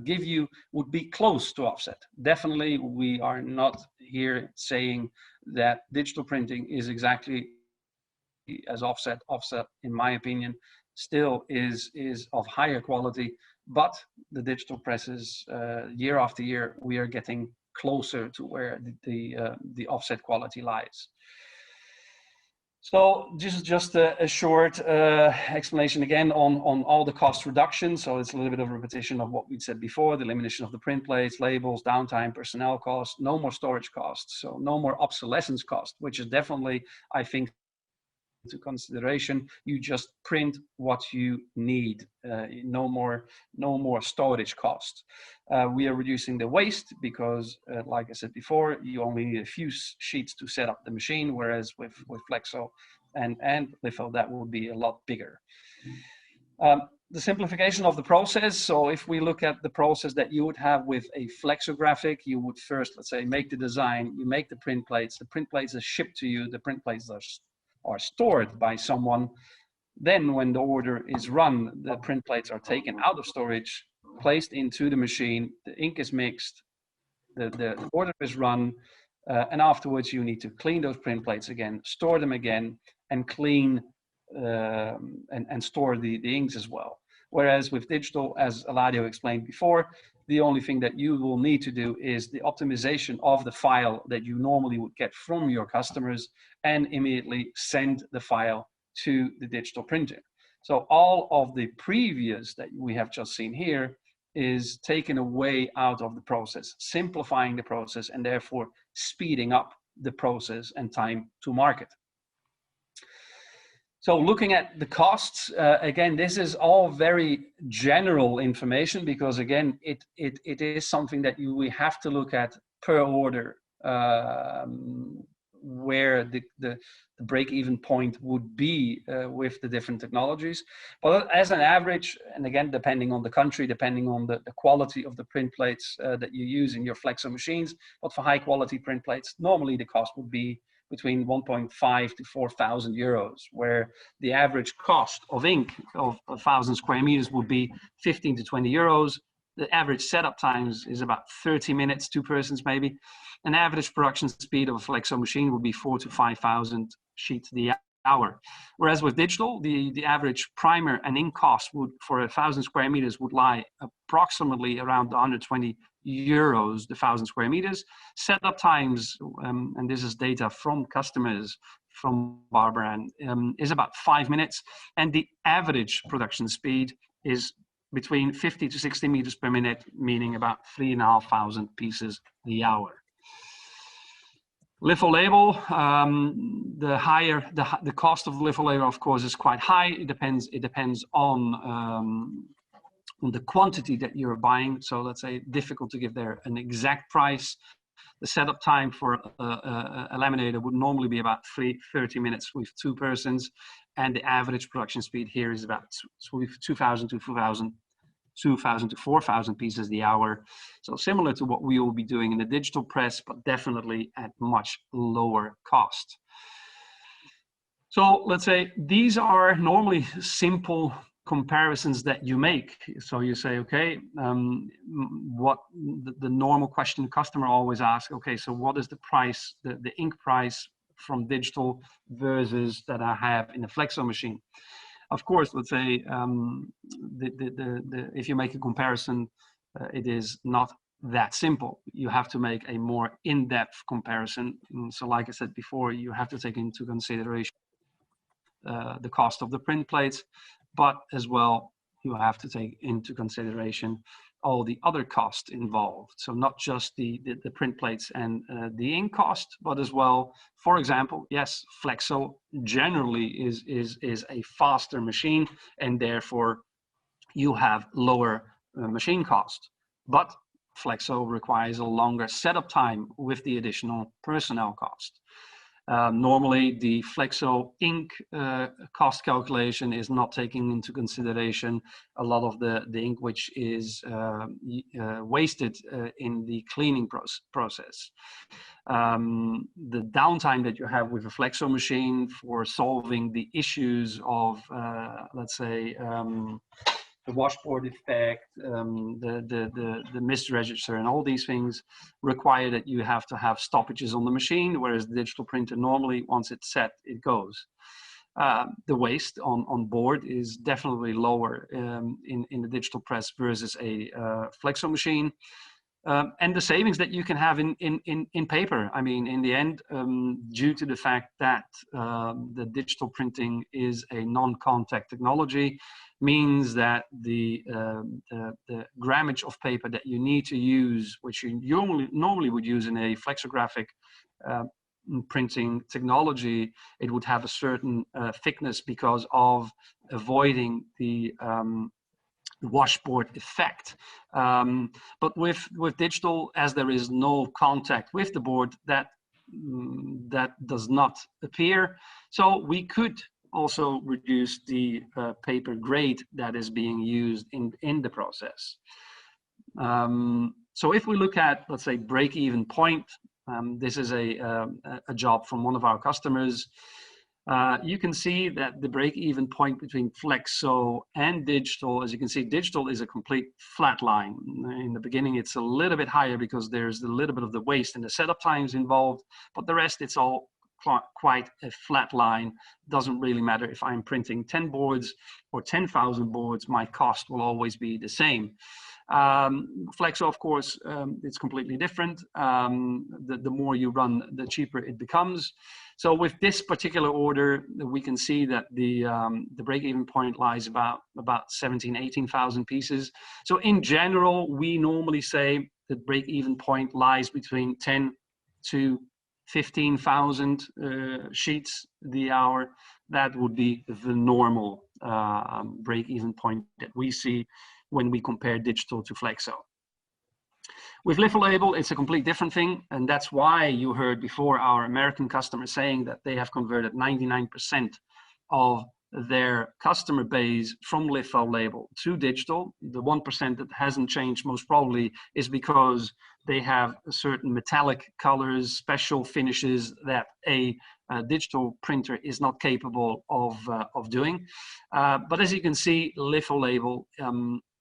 give you would be close to offset. Definitely, we are not here saying that digital printing is exactly as offset. Offset, in my opinion, still is of higher quality, but the digital presses, year after year, we are getting closer to where the offset quality lies. So this is just a short explanation again on all the cost reductions. So it's a little bit of a repetition of what we said before: the elimination of the print plates, labels, downtime, personnel costs, no more storage costs, so no more obsolescence cost, which is definitely, I think, into consideration. You just print what you need. No more storage costs. We are reducing the waste because, like I said before, you only need a few sheets to set up the machine, whereas with Flexo and Litho, that will be a lot bigger. The simplification of the process. So if we look at the process that you would have with a flexographic, you would first, let's say, make the design, you make the print plates are shipped to you, the print plates are stored by someone. Then when the order is run, the print plates are taken out of storage, placed into the machine, the ink is mixed, the order is run, and afterwards you need to clean those print plates again, store them again, and clean and store the inks as well. Whereas with digital, as Eladio explained before, the only thing that you will need to do is the optimization of the file that you normally would get from your customers and immediately send the file to the digital printer. So all of the previous that we have just seen here is taken away out of the process, simplifying the process and therefore speeding up the process and time to market. So looking at the costs, again, this is all very general information because, again, it is something that we have to look at per order, where the break-even point would be with the different technologies. But as an average, and again, depending on the country, depending on the quality of the print plates that you use in your Flexo machines, but for high-quality print plates, normally the cost would be between 1.5 to 4,000 euros, where the average cost of ink of 1,000 square meters would be 15 to 20 euros. The average setup times is about 30 minutes, 2 persons maybe. An average production speed of a Flexo machine would be 4,000 to 5,000 sheets the hour. Whereas with digital, the average primer and ink cost would, for 1,000 square meters, would lie approximately around 120 euros, the 1,000 square meters. Setup times, and this is data from customers from Barberan, is about 5 minutes. And the average production speed is between 50 to 60 meters per minute, meaning about 3,500 pieces the hour. Litho label, the cost of litho label, of course, is quite high. It depends on the quantity that you're buying. So let's say difficult to give there an exact price. The setup time for a laminator would normally be about 30 minutes with 2 persons, and the average production speed here is about 2,000 to 4,000 pieces the hour. So similar to what we will be doing in the digital press, but definitely at much lower cost. So let's say these are normally simple comparisons that you make. So you say, okay, what the normal question the customer always asks, okay, so what is the price, the ink price from digital versus that I have in a Flexo machine? Of course, let's say if you make a comparison, it is not that simple. You have to make a more in-depth comparison. So like I said before, you have to take into consideration the cost of the print plates, but as well, you have to take into consideration all the other costs involved. So not just the print plates and the ink cost, but as well, for example, yes, Flexo generally is a faster machine, and therefore you have lower machine cost. But Flexo requires a longer setup time with the additional personnel cost. Normally, the Flexo ink cost calculation is not taking into consideration a lot of the ink which is wasted in the cleaning process. The downtime that you have with a Flexo machine for solving the issues of, let's say, the washboard effect, the mist register, and all these things require that you have to have stoppages on the machine, whereas the digital printer normally, once it's set, it goes. The waste on board is definitely lower in the digital press versus a Flexo machine. And the savings that you can have in paper. I mean, in the end, due to the fact that the digital printing is a non-contact technology, means that the grammage of paper that you need to use, which you normally would use in a flexographic printing technology, it would have a certain thickness because of avoiding the washboard effect. But with digital, as there is no contact with the board, that does not appear. So we could also reduce the paper grade that is being used in the process. So if we look at, let's say, break-even point, this is a job from one of our customers. You can see that the break-even point between Flexo and digital, as you can see, digital is a complete flat line. In the beginning, it's a little bit higher because there's a little bit of the waste and the setup times involved, but the rest, it's all quite a flat line. Doesn't really matter if I'm printing 10 boards or 10,000 boards, my cost will always be the same. Flexo, of course, it's completely different. The more you run, the cheaper it becomes. So with this particular order, we can see that the break-even point lies about 17,000, 18,000 pieces. So in general, we normally say the break-even point lies between 10 to 15,000 sheets the hour. That would be the normal break-even point that we see when we compare digital to Flexo. With Litho Label, it's a complete different thing, and that's why you heard before our American customers saying that they have converted 99% of their customer base from Litho Label to digital. The 1% that hasn't changed most probably is because they have certain metallic colors, special finishes that a digital printer is not capable of doing. But as you can see, Litho Label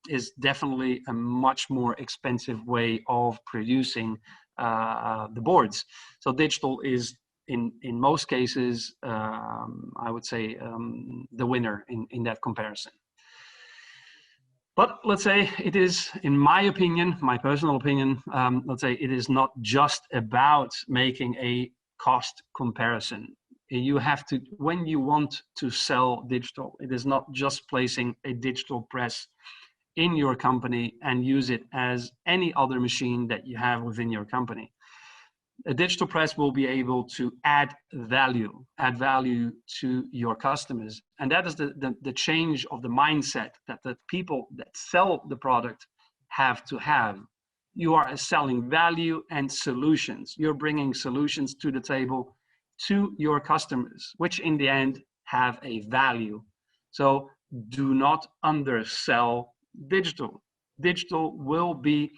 is definitely a much more expensive way of producing the boards. So digital is in most cases, I would say, the winner in that comparison. But let's say it is, in my opinion, my personal opinion, let's say it is not just about making a cost comparison. You have to, when you want to sell digital, it is not just placing a digital press in your company and use it as any other machine that you have within your company. A digital press will be able to add value to your customers. And that is the change of the mindset that the people that sell the product have to have. You are selling value and solutions. You're bringing solutions to the table to your customers, which in the end have a value. So do not undersell digital. Digital will be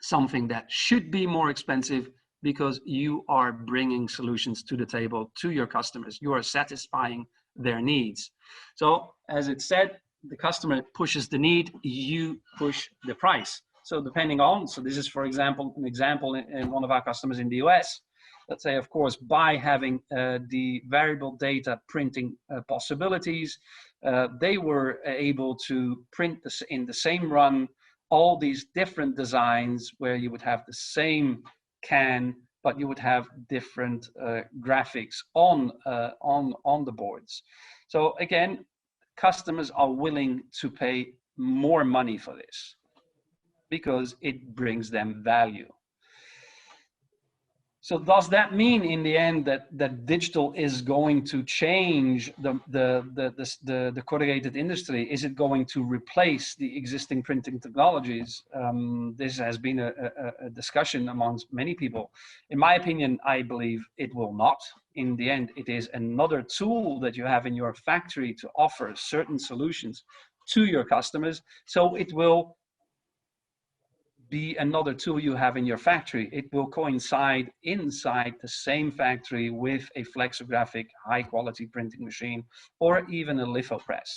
something that should be more expensive because you are bringing solutions to the table to your customers. You are satisfying their needs. So as it said, the customer pushes the need, you push the price. So depending on, so this is, for example, an example in one of our customers in the US. Let's say, of course, by having the variable data printing possibilities, they were able to print this in the same run, all these different designs where you would have the same can, but you would have different graphics on the boards. So again, customers are willing to pay more money for this. because it brings them value. So does that mean in the end that digital is going to change the corrugated industry? Is it going to replace the existing printing technologies? This has been a discussion amongst many people. In my opinion, I believe it will not. In the end, it is another tool that you have in your factory to offer certain solutions to your customers. So it will be another tool you have in your factory. It will coincide inside the same factory with a flexographic high quality printing machine or even a litho press.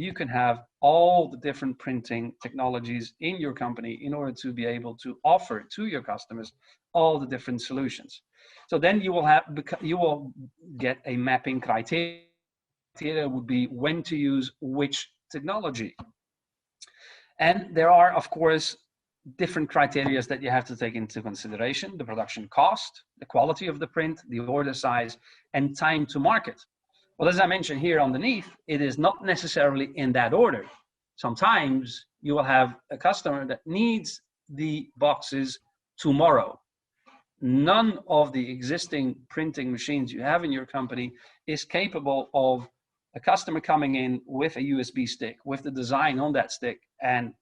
You can have all the different printing technologies in your company in order to be able to offer to your customers all the different solutions. So then you will get a mapping criteria. Would be when to use which technology. And there are, of course, different criteria that you have to take into consideration: the production cost, the quality of the print, the order size, and time to market. Well, as I mentioned here underneath, it is not necessarily in that order. Sometimes you will have a customer that needs the boxes tomorrow. None of the existing printing machines you have in your company is capable of a customer coming in with a USB stick, with the design on that stick, and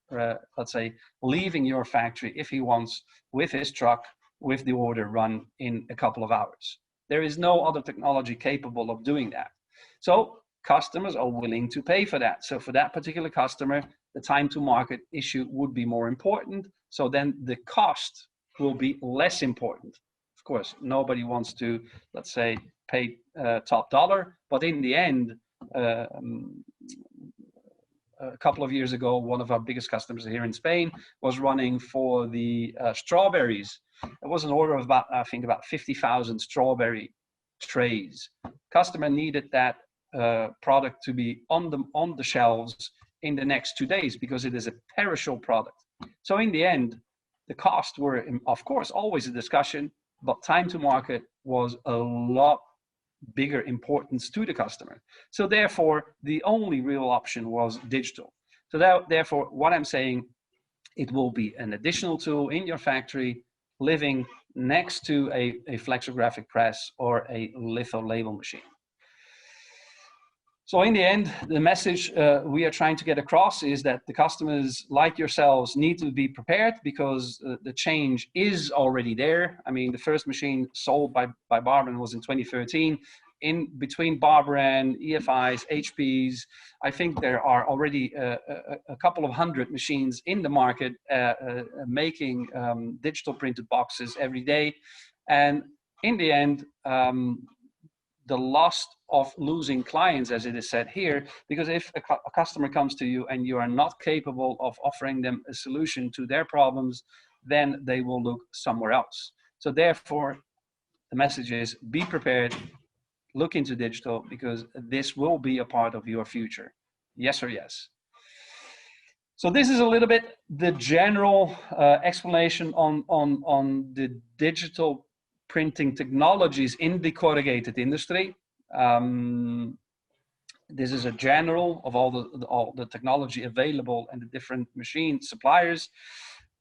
let's say leaving your factory if he wants with his truck with the order run in a couple of hours. There is no other technology capable of doing that. So customers are willing to pay for that. So for that particular customer, the time to market issue would be more important. So then the cost will be less important. Of course, nobody wants to, let's say, pay top dollar, but in the end, a couple of years ago, one of our biggest customers here in Spain was running for the strawberries. It was an order of about, I think, about 50,000 strawberry trays. Customer needed that product to be on the shelves in the next 2 days because it is a perishable product. So in the end, the costs were, of course, always a discussion, but time to market was a lot bigger importance to the customer. So therefore, the only real option was digital. So therefore, what I'm saying, it will be an additional tool in your factory, living next to a flexographic press or a litho label machine. So in the end, the message we are trying to get across is that the customers like yourselves need to be prepared because the change is already there. I mean, the first machine sold by Barberan was in 2013. In between Barberan, EFIs, HPs, I think there are already a couple of hundred machines in the market making digital printed boxes every day. And in the end, the loss of losing clients, as it is said here, because if a customer comes to you and you are not capable of offering them a solution to their problems, then they will look somewhere else. So therefore, the message is be prepared, look into digital, because this will be a part of your future. Yes or yes? So this is a little bit the general explanation on the digital printing technologies in the corrugated industry. This is a general of all the technology available and the different machine suppliers.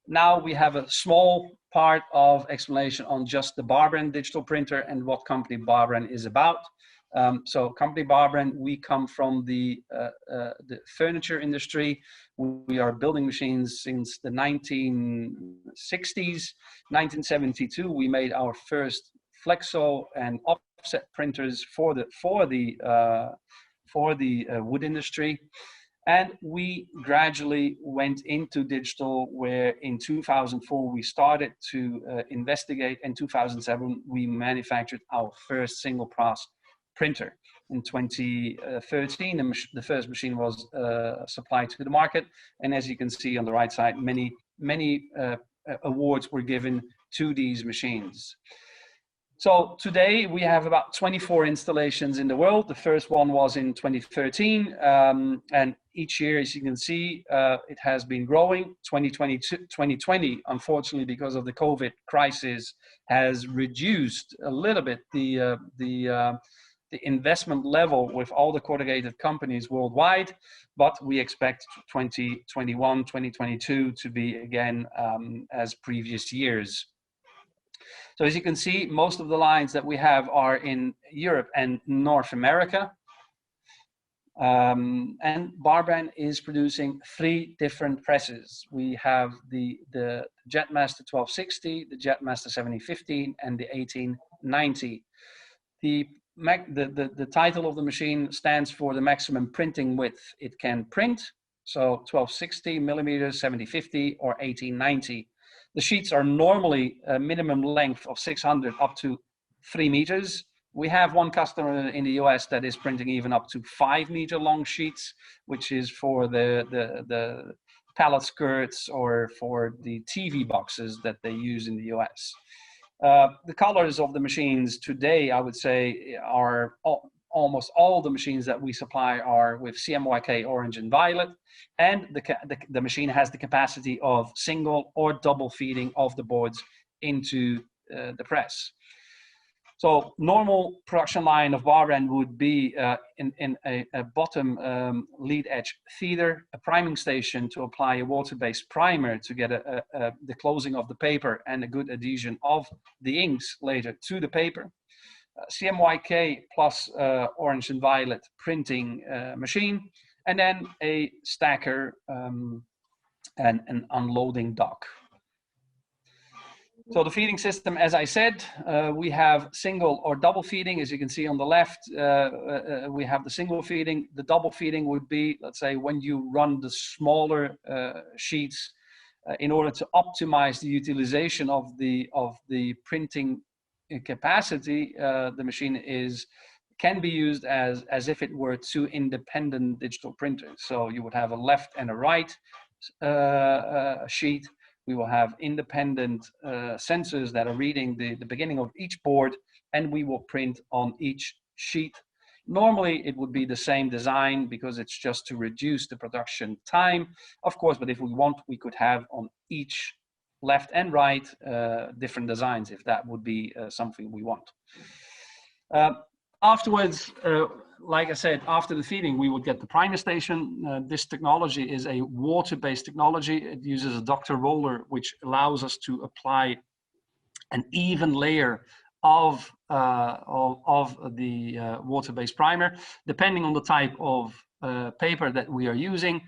Now we have a small part of explanation on just the Barberan digital printer and what company Barberan is about. So company Barberan, we come from the furniture industry. We are building machines since the 1960s. 1972, we made our first flexo and offset printers for the wood industry. And we gradually went into digital, where in 2004 we started to investigate. In 2007, we manufactured our first single pass printer. In 2013, the first machine was supplied to the market. And as you can see on the right side, many awards were given to these machines. So today we have about 24 installations in the world. The first one was in 2013. And each year, as you can see, it has been growing. 2020, unfortunately, because of the COVID crisis, has reduced a little bit the the investment level with all the corrugated companies worldwide, but we expect 2021, 2022 to be again as previous years. So as you can see, most of the lines that we have are in Europe and North America. And Barberan is producing 3 different presses. We have the Jetmaster 1260, the Jetmaster 7015, and the 1890. The title of the machine stands for the maximum printing width it can print. So 1260 millimeters, 7050, or 1890. The sheets are normally a minimum length of 600 up to 3 meters. We have one customer in the US that is printing even up to 5 meter long sheets, which is for the pallet skirts or for the TV boxes that they use in the US. The colors of the machines today, I would say, are almost all the machines that we supply are with CMYK orange and violet, and the machine has the capacity of single or double feeding of the boards into the press. So normal production line of Barberan would be in a bottom lead edge feeder, a priming station to apply a water-based primer to get the closing of the paper and a good adhesion of the inks later to the paper. CMYK plus orange and violet printing machine, and then a stacker and an unloading dock. So the feeding system, as I said, we have single or double feeding. As you can see on the left, we have the single feeding. The double feeding would be, let's say, when you run the smaller sheets in order to optimize the utilization of the printing capacity. The machine can be used as if it were 2 independent digital printers. So you would have a left and a right sheet. We will have independent sensors that are reading the beginning of each board, and we will print on each sheet. Normally, it would be the same design because it's just to reduce the production time, of course, but if we want, we could have on each left and right different designs if that would be something we want. Afterwards, like I said, after the feeding, we would get the primer station. This technology is a water-based technology. It uses a Dr. roller, which allows us to apply an even layer of the water-based primer, depending on the type of paper that we are using.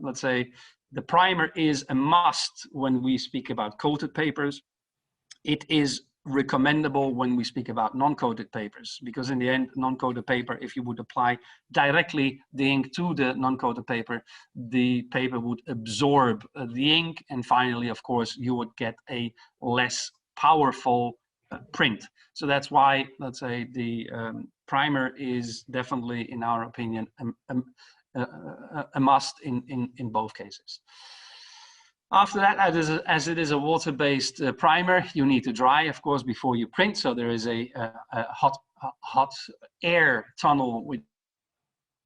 Let's say the primer is a must when we speak about coated papers. It is recommendable when we speak about non-coated papers, because in the end, non-coated paper, if you would apply directly the ink to the non-coated paper, the paper would absorb the ink, and finally, of course, you would get a less powerful print. So that's why, let's say, the primer is definitely, in our opinion, a must in both cases. After that, as it is a water-based primer, you need to dry, of course, before you print. So there is a hot air tunnel with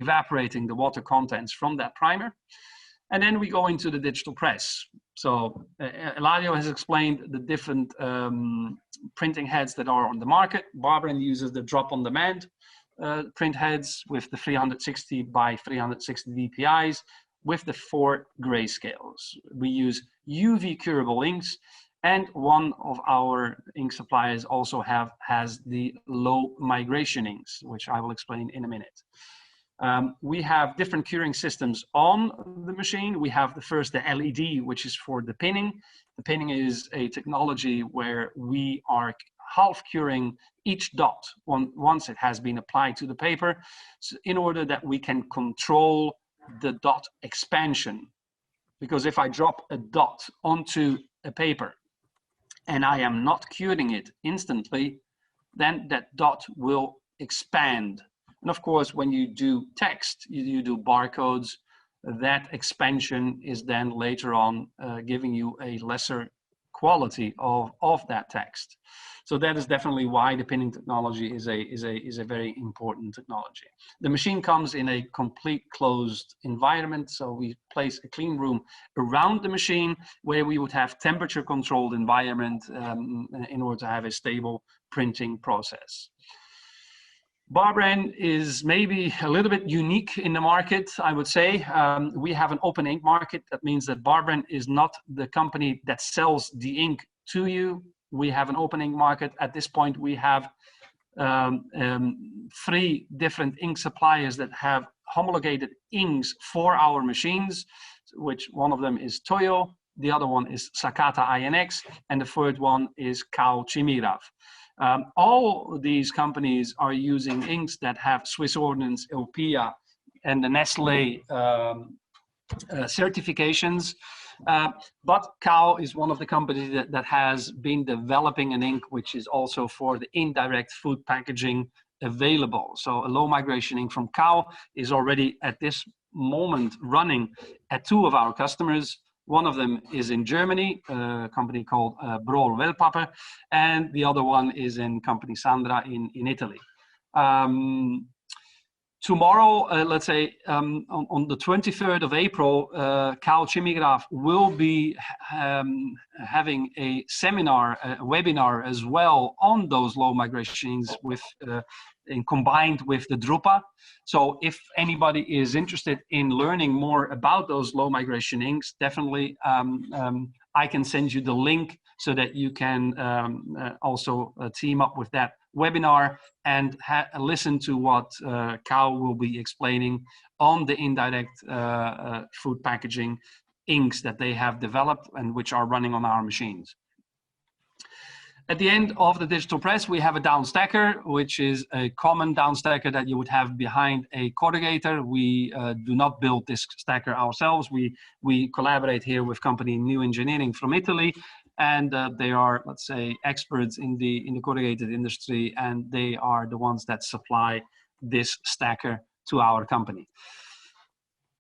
evaporating the water contents from that primer. And then we go into the digital press. So Eladio has explained the different printing heads that are on the market. Barberan uses the drop-on-demand print heads with the 360 by 360 DPIs, with the 4 grayscales. We use UV curable inks, and one of our ink suppliers also has the low migration inks, which I will explain in a minute. We have different curing systems on the machine. We have the LED, which is for the pinning. The pinning is a technology where we are half curing each dot once it has been applied to the paper, so in order that we can control the dot expansion. Because if I drop a dot onto a paper and I am not curing it instantly, then that dot will expand. And of course, when you do text, you do barcodes, that expansion is then later on giving you a lesser quality of that text. So that is definitely why the pinning technology is a very important technology. The machine comes in a complete closed environment. So we place a clean room around the machine where we would have temperature controlled environment in order to have a stable printing process. Barberan is maybe a little bit unique in the market, I would say. We have an open ink market. That means that Barberan is not the company that sells the ink to you. We have an open ink market. At this point, we have 3 different ink suppliers that have homologated inks for our machines, which one of them is Toyo, the other one is Sakata INX, and the third one is Kao Chimigraf. All these companies are using inks that have Swiss Ordnance, EUPIA, and the Nestle certifications. But Kao is one of the companies that has been developing an ink which is also for the indirect food packaging available. So a low migration ink from Kao is already at this moment running at 2 of our customers. One of them is in Germany, a company called Brol Wellpaper, and the other one is in company Sandra in Italy. Tomorrow, let's say on the 23rd of April, Kao Chimigraf will be having a seminar, a webinar as well on those low migrations with, combined with the Drupa. So if anybody is interested in learning more about those low migration inks, definitely I can send you the link so that you can also team up with that webinar and listen to what Kao will be explaining on the indirect food packaging inks that they have developed and which are running on our machines. At the end of the digital press, we have a downstacker, which is a common downstacker that you would have behind a corrugator. We do not build this stacker ourselves. We collaborate here with company New Engineering from Italy, and they are, let's say, experts in the corrugated industry, and they are the ones that supply this stacker to our company.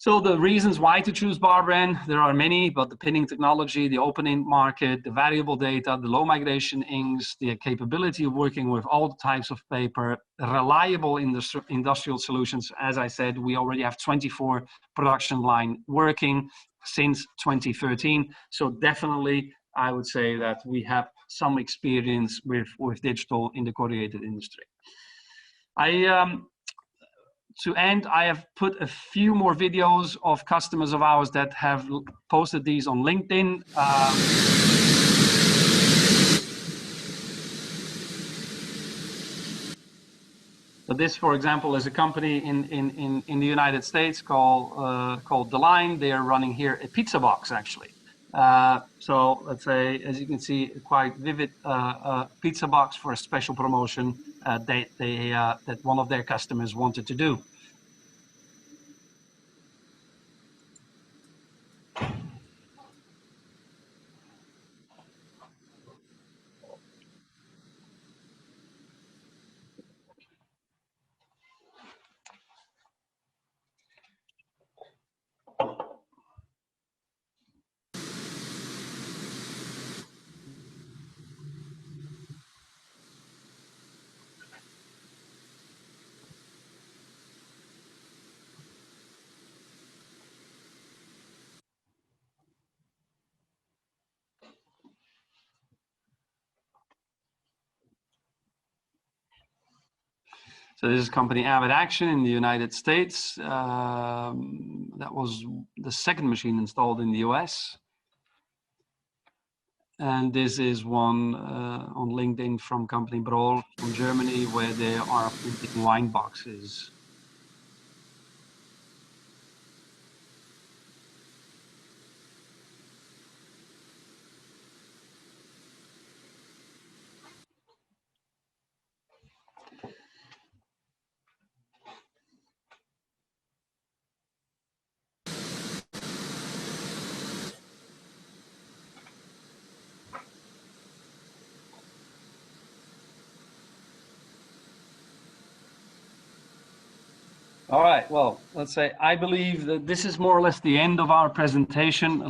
So the reasons why to choose Barberan, there are many, but the pinning technology, the open ink market, the variable data, the low migration inks, the capability of working with all types of paper, reliable industrial solutions. As I said, we already have 24 production line working since 2013. So definitely, I would say that we have some experience with digital in the corrugated industry. To end, I have put a few more videos of customers of ours that have posted these on LinkedIn. So this, for example, is a company in the United States called The Line. They are running here a pizza box, actually. So let's say, as you can see, a quite vivid pizza box for a special promotion that one of their customers wanted to do. So this is company Avid Action in the United States. That was the second machine installed in the US. And this is one on LinkedIn from company Brol from Germany, where they are printing wine boxes. All right, well, let's say I believe that this is more or less the end of our presentation.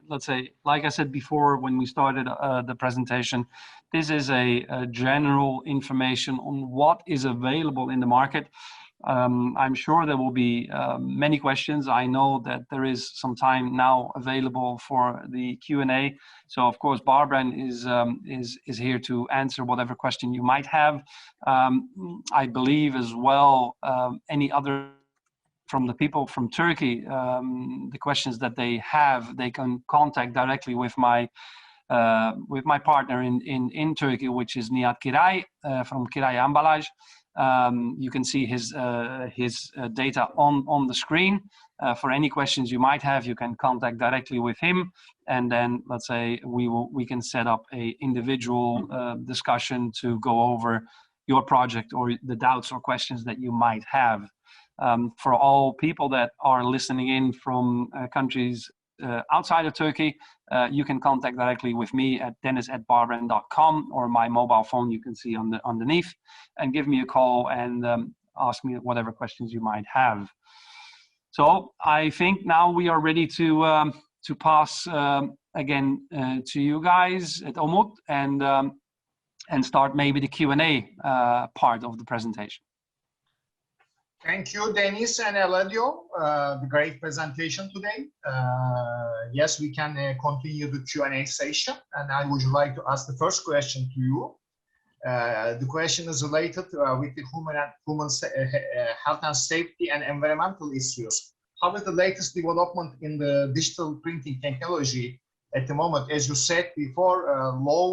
Let's say, like I said before when we started the presentation, this is a general information on what is available in the market. I'm sure there will be many questions. I know that there is some time now available for the Q&A. So of course, Barberan is here to answer whatever question you might have. I believe as well, any other from the people from Turkey, the questions that they have, they can contact directly with my partner in Turkey, which is Nihat Kiray from Kiray Ambalaj. You can see his data on the screen. For any questions you might have, you can contact directly with him, and then let's say we can set up a individual discussion to go over your project or the doubts or questions that you might have. For all people that are listening in from countries outside of Turkey, you can contact directly with me at dennis@barberan.com, or my mobile phone you can see underneath, and give me a call and ask me whatever questions you might have. So I think now we are ready to pass again to you guys at OMÜD and start maybe the Q&A part of the presentation. Thank you, Dennis and Eladio. The great presentation today. Yes, we can continue the Q&A session, and I would like to ask the first question to you. The question is related with the human health and safety and environmental issues. How is the latest development in the digital printing technology at the moment? As you said before, low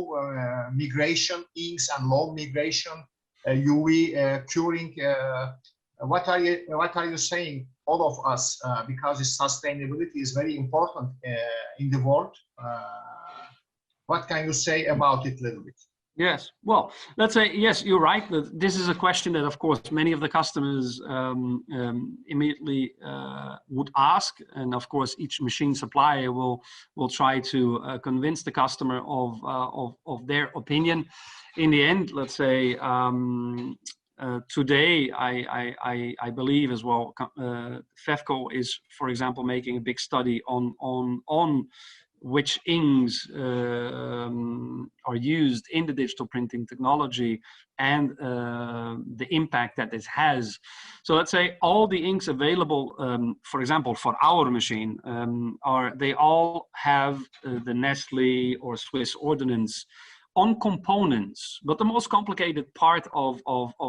migration inks and low migration UV curing. What are you saying, all of us, because sustainability is very important in the world? What can you say about it a little bit? Yes, well, let's say, yes, you're right. This is a question that, of course, many of the customers immediately would ask. And of course, each machine supplier will try to convince the customer of their opinion. In the end, let's say, today, I believe as well, FEFCO is, for example, making a big study on which inks are used in the digital printing technology and the impact that this has. So let's say all the inks available, for example, for our machine, they all have the Nestle or Swiss ordinance on components. But the most complicated part of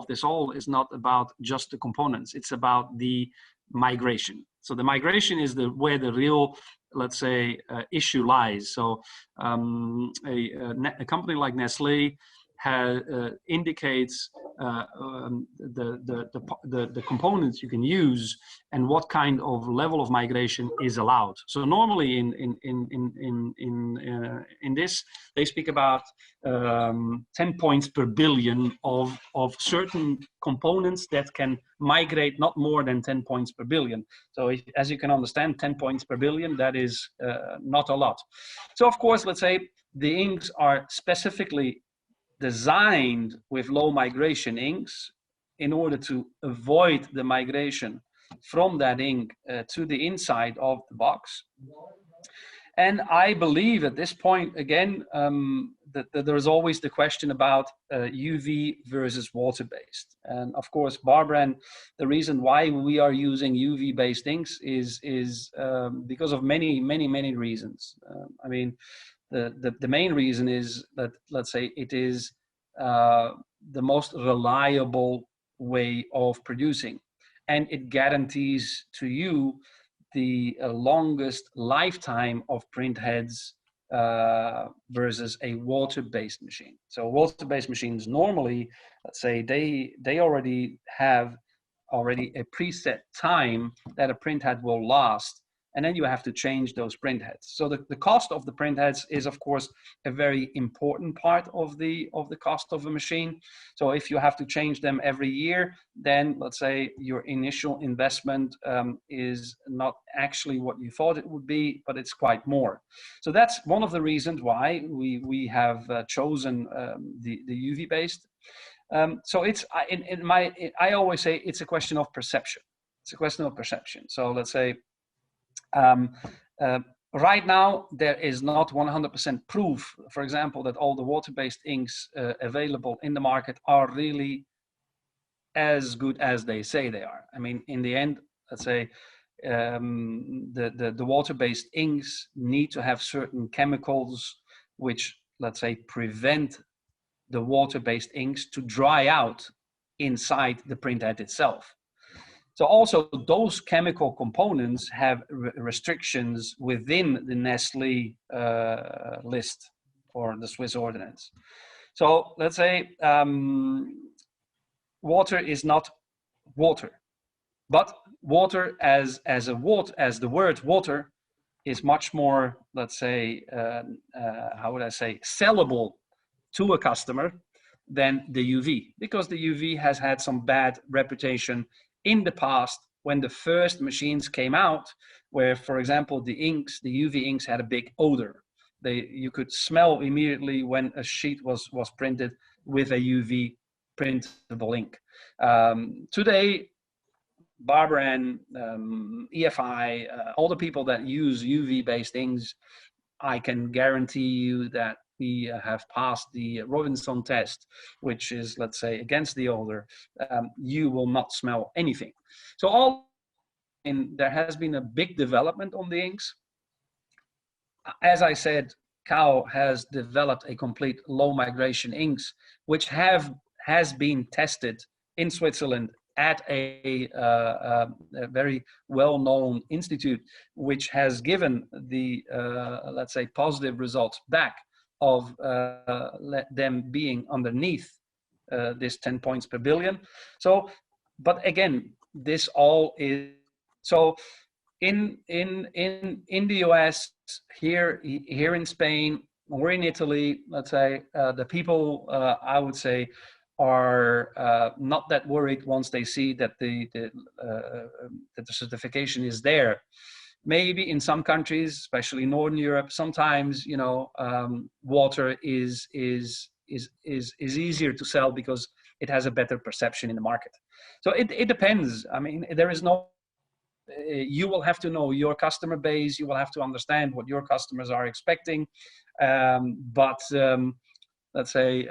this all is not about just the components, it's about the migration. So the migration is where the real, let's say, issue lies. So a company like Nestle indicates the components you can use and what kind of level of migration is allowed. So normally in this, they speak about 10 points per billion of certain components that can migrate not more than 10 points per billion. So as you can understand, 10 points per billion, that is not a lot. So of course, let's say the inks are specifically designed with low migration inks in order to avoid the migration from that ink to the inside of the box. And I believe at this point, again, that there's always the question about UV versus water-based. And of course, Barberan, the reason why we are using UV-based inks is because of many reasons. I mean, the main reason is that, let's say, it is the most reliable way of producing, and it guarantees to you the longest lifetime of print heads versus a water-based machine. So water-based machines normally, let's say, they already have a preset time that a print head will last, and then you have to change those print heads. So the cost of the print heads is, of course, a very important part of the cost of a machine. So if you have to change them every year, then let's say your initial investment is not actually what you thought it would be, but it's quite more. So that's one of the reasons why we have chosen the UV based. So it's I always say it's a question of perception. It's a question of perception. So let's say, right now, there is not 100% proof, for example, that all the water-based inks available in the market are really as good as they say they are. I mean, in the end, let's say the water-based inks need to have certain chemicals which, let's say, prevent the water-based inks to dry out inside the printhead itself. So also those chemical components have restrictions within the Nestlé list or the Swiss ordinance. So let's say water is not water, but water as the word water is much more, let's say, how would I say, sellable to a customer than the UV, because the UV has had some bad reputation in the past when the first machines came out, where, for example, the inks, the UV inks had a big odor. You could smell immediately when a sheet was printed with a UV printable ink. Today, Barberan, EFI, all the people that use UV-based inks, I can guarantee you that we have passed the Robinson test, which is, let's say, against the odor. You will not smell anything. So there has been a big development on the inks. As I said, Kao has developed a complete low migration inks, which has been tested in Switzerland at a very well-known institute, which has given the, let's say, positive results back of them being underneath this 10 points per billion. So, but again, this all is, so in the US, here in Spain, or in Italy, let's say, the people, I would say, are not that worried once they see that the certification is there. Maybe in some countries, especially Northern Europe, sometimes, you know, water is easier to sell because it has a better perception in the market. So it depends. I mean, there is no, you will have to know your customer base. You will have to understand what your customers are expecting. Let's say,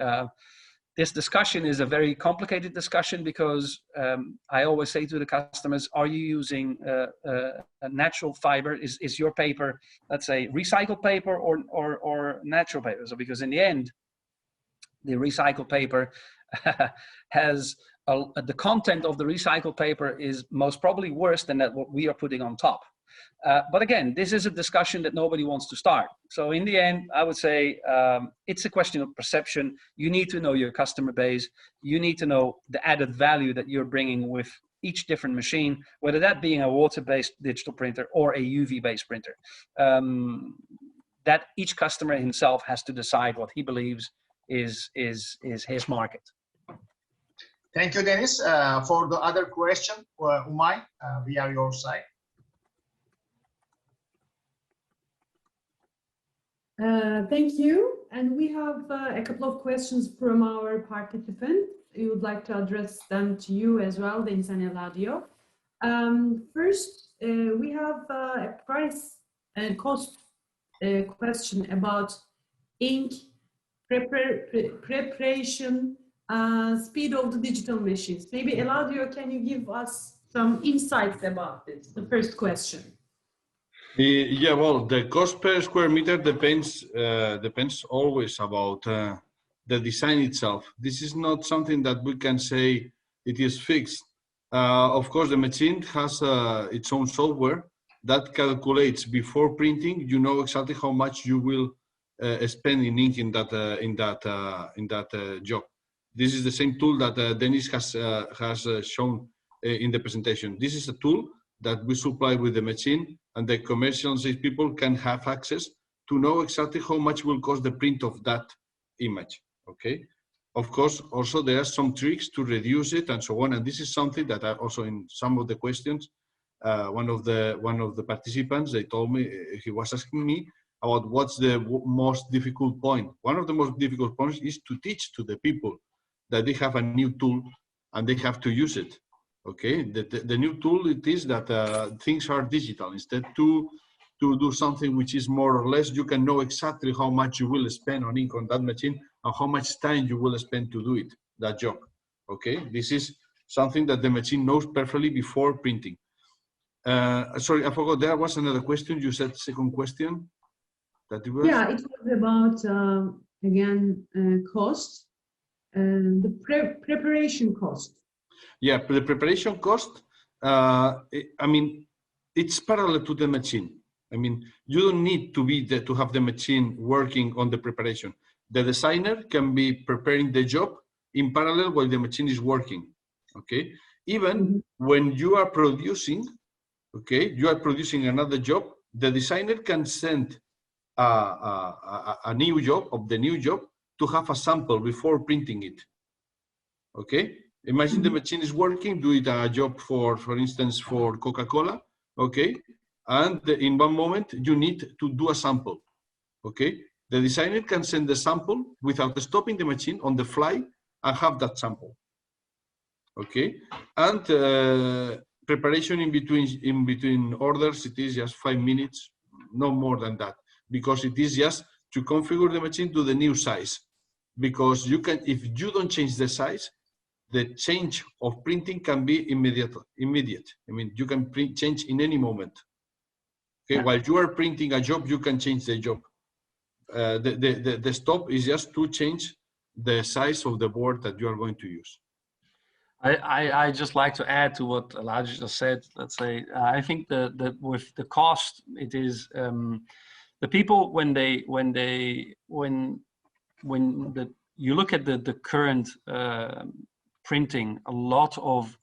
this discussion is a very complicated discussion because I always say to the customers, are you using a natural fiber? Is your paper, let's say, recycled paper or natural paper? So because in the end, the recycled paper has, the content of the recycled paper is most probably worse than what we are putting on top. But again, this is a discussion that nobody wants to start. So in the end, I would say it's a question of perception. You need to know your customer base. You need to know the added value that you're bringing with each different machine, whether that being a water-based digital printer or a UV-based printer. That each customer himself has to decide what he believes is his market. Thank you, Dennis. For the other question, Umay, we are your side. Thank you. And we have a couple of questions from our participants. We would like to address them to you as well, Dennis and Eladio. First, we have a price and cost question about ink preparation, speed of the digital machines. Maybe Eladio, can you give us some insights about this? The first question. Yeah, well, the cost per square meter depends always about the design itself. This is not something that we can say it is fixed. Of course, the machine has its own software that calculates before printing. You know exactly how much you will spend in ink in that job. This is the same tool that Dennis has shown in the presentation. This is a tool that we supply with the machine, and the commercial people can have access to know exactly how much will cost the print of that image. Okay. Of course, also there are some tricks to reduce it and so on. And this is something that I also, in some of the questions, one of the participants, they told me, he was asking me about what's the most difficult point. One of the most difficult points is to teach to the people that they have a new tool and they have to use it. Okay, the new tool, it is that things are digital. Instead to do something which is more or less, you can know exactly how much you will spend on ink on that machine and how much time you will spend to do it, that job. Okay, this is something that the machine knows perfectly before printing. Sorry, I forgot, there was another question. You said second question. That it was? Yeah, it was about, again, cost, the preparation cost. Yeah, the preparation cost, I mean, it's parallel to the machine. I mean, you don't need to be there to have the machine working on the preparation. The designer can be preparing the job in parallel while the machine is working, okay? Even when you are producing, okay, you are producing another job, the designer can send a new job, of the new job, to have a sample before printing it, okay? Imagine the machine is working, doing a job for instance, for Coca-Cola, okay? And in one moment, you need to do a sample, okay? The designer can send the sample without stopping the machine on the fly and have that sample, okay? And preparation in between orders, it is just 5 minutes, no more than that, because it is just to configure the machine to the new size. Because you can, if you don't change the size, the change of printing can be immediate. I mean, you can change in any moment. Okay, while you are printing a job, you can change the job. The stop is just to change the size of the board that you are going to use. I just like to add to what Eladio just said. Let's say I think that with the cost, it is the people you look at the current printing, a lot of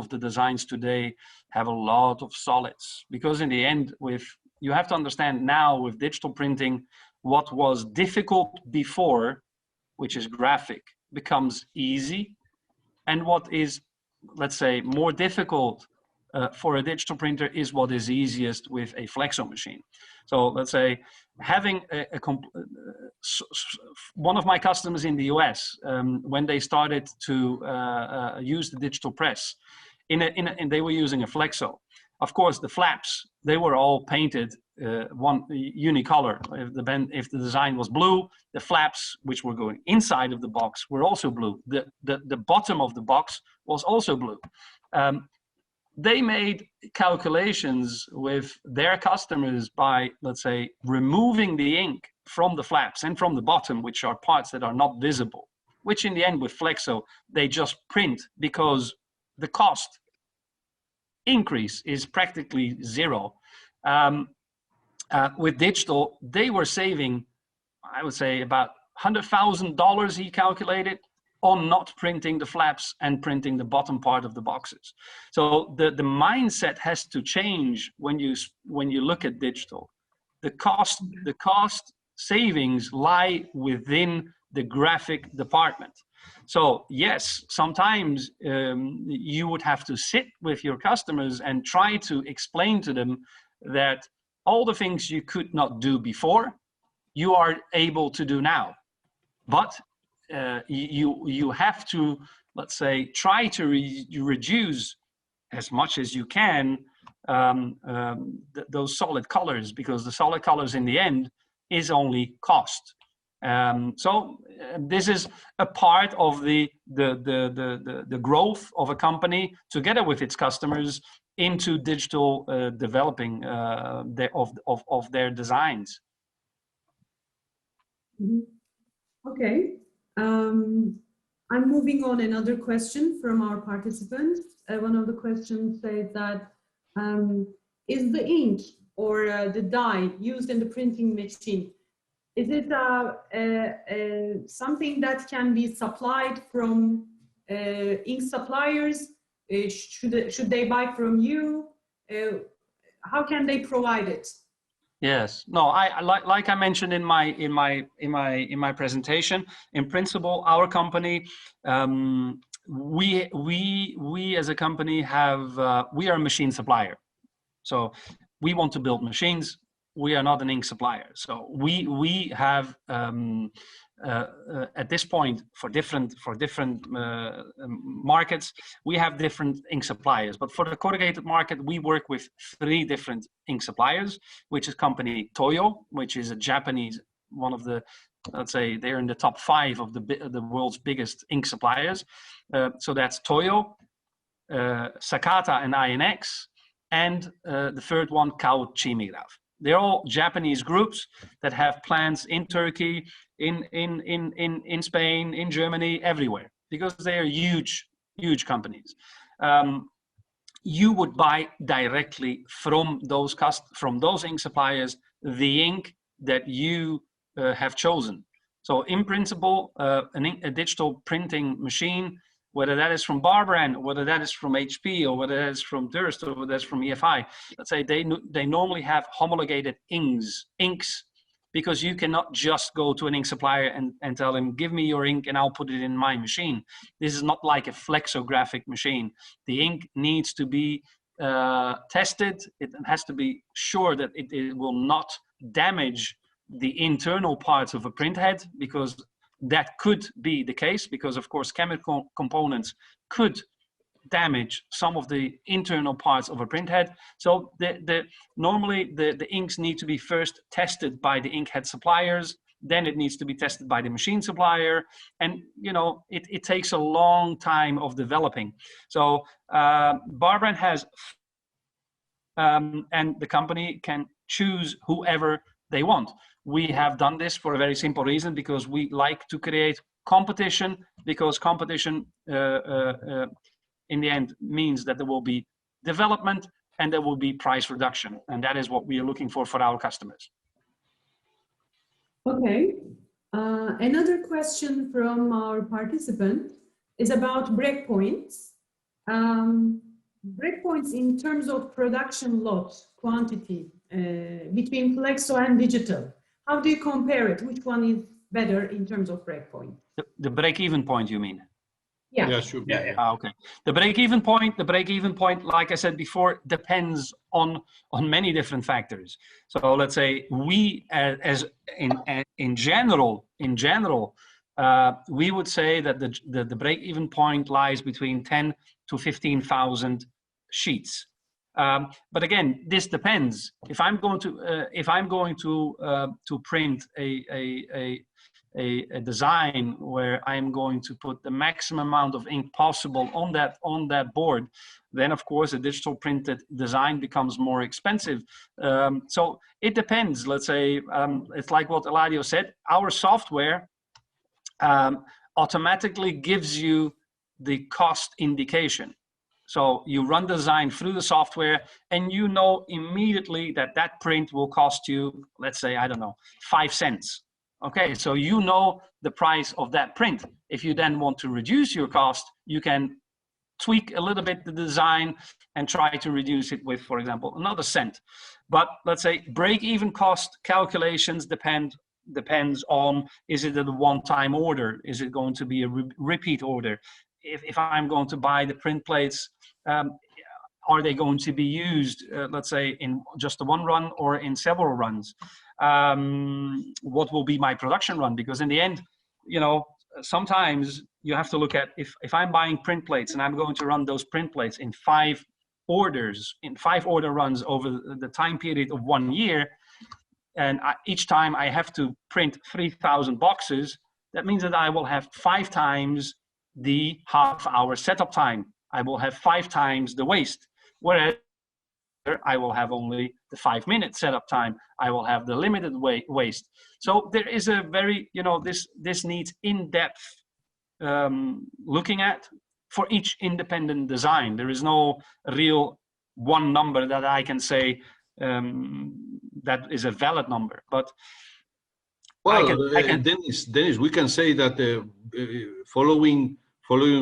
the designs today have a lot of solids, because in the end, you have to understand now with digital printing, what was difficult before, which is graphic, becomes easy, and what is, let's say, more difficult for a digital printer is what is easiest with a flexo machine. So let's say having one of my customers in the US, when they started to use the digital press, and they were using a flexo. Of course, the flaps, they were all painted one unicolor. If the design was blue, the flaps, which were going inside of the box, were also blue. The bottom of the box was also blue. They made calculations with their customers by, let's say, removing the ink from the flaps and from the bottom, which are parts that are not visible, which in the end with flexo, they just print because the cost increase is practically zero. With digital, they were saving, I would say, about $100,000, he calculated, on not printing the flaps and printing the bottom part of the boxes. So the mindset has to change when you look at digital. The cost savings lie within the graphic department. So yes, sometimes you would have to sit with your customers and try to explain to them that all the things you could not do before, you are able to do now. But you have to, let's say, try to reduce as much as you can those solid colors, because the solid colors in the end is only cost. So this is a part of the growth of a company together with its customers into digital developing of their designs. Okay. I'm moving on another question from our participants. One of the questions says that is the ink or the dye used in the printing machine, is it something that can be supplied from ink suppliers? Should they buy from you? How can they provide it? Yes, no, like I mentioned in my presentation, in principle, our company, we as a company have, we are a machine supplier. So we want to build machines. We are not an ink supplier. So we have at this point for different markets, we have different ink suppliers. But for the corrugated market, we work with 3 different ink suppliers, which is company Toyo, which is a Japanese, one of the let's say they're in the top 5 of the world's biggest ink suppliers. So that's Toyo, Sakata and INX, and the third one, Kao Chimigraf. They're all Japanese groups that have plants in Turkey, in Spain, in Germany, everywhere, because they are huge companies. You would buy directly from those ink suppliers the ink that you have chosen. So in principle, a digital printing machine, whether that is from Barberan, whether that is from HP, or whether that is from Durst, or whether that's from EFI, let's say they normally have homologated inks, because you cannot just go to an ink supplier and tell them, give me your ink and I'll put it in my machine. This is not like a flexographic machine. The ink needs to be tested. It has to be sure that it will not damage the internal parts of a printhead, because that could be the case, because of course chemical components could damage some of the internal parts of a printhead. So normally the inks need to be first tested by the inkhead suppliers, then it needs to be tested by the machine supplier, and you know it takes a long time of developing. So Barberan has and the company can choose whoever they want. We have done this for a very simple reason, because we like to create competition, because competition in the end means that there will be development and there will be price reduction. And that is what we are looking for our customers. Okay. Another question from our participant is about breakpoints. Breakpoints in terms of production lot quantity between flexo and digital. How do you compare it? Which one is better in terms of breakpoint? The break-even point, you mean? Yeah. Yeah, should be. Yeah. Okay. The break-even point, like I said before, depends on many different factors. So let's say we, as in general, we would say that the break-even point lies between 10 to 15,000 sheets. But again, this depends. If I'm going to print a design where I'm going to put the maximum amount of ink possible on that board, then of course a digital printed design becomes more expensive. So it depends. Let's say it's like what Eladio said. Our software automatically gives you the cost indication. So you run the design through the software and you know immediately that that print will cost you, let's say, I don't know, 5 cents. Okay, so you know the price of that print. If you then want to reduce your cost, you can tweak a little bit the design and try to reduce it with, for example, another cent. But let's say break-even cost calculations depends on, is it a one-time order? Is it going to be a repeat order? If I'm going to buy the print plates, are they going to be used, let's say, in just the one run or in several runs? What will be my production run? Because in the end, you know, sometimes you have to look at, if I'm buying print plates and I'm going to run those print plates in 5 orders, in 5 order runs over the time period of 1 year, and each time I have to print 3,000 boxes, that means that I will have 5 times the half-hour setup time. I will have 5 times the waste. Whereas I will have only the 5-minute setup time. I will have the limited waste. So there is a very, you know, this needs in-depth looking at for each independent design. There is no real one number that I can say that is a valid number. But well, Dennis, we can say that following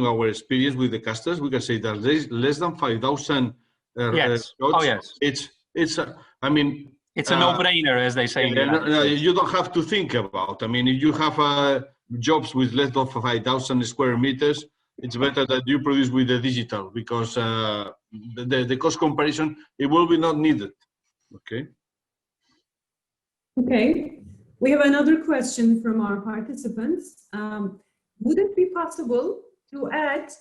our experience with the customers, we can say that less than 5,000 yes. shots, oh yes, it's I mean, it's a no-brainer, as they say. You don't have to think about. I mean, if you have jobs with less than 5,000 square meters, it's better that you produce with the digital, because the cost comparison, it will be not needed. Okay. Okay. We have another question from our participants. Would it be possible to add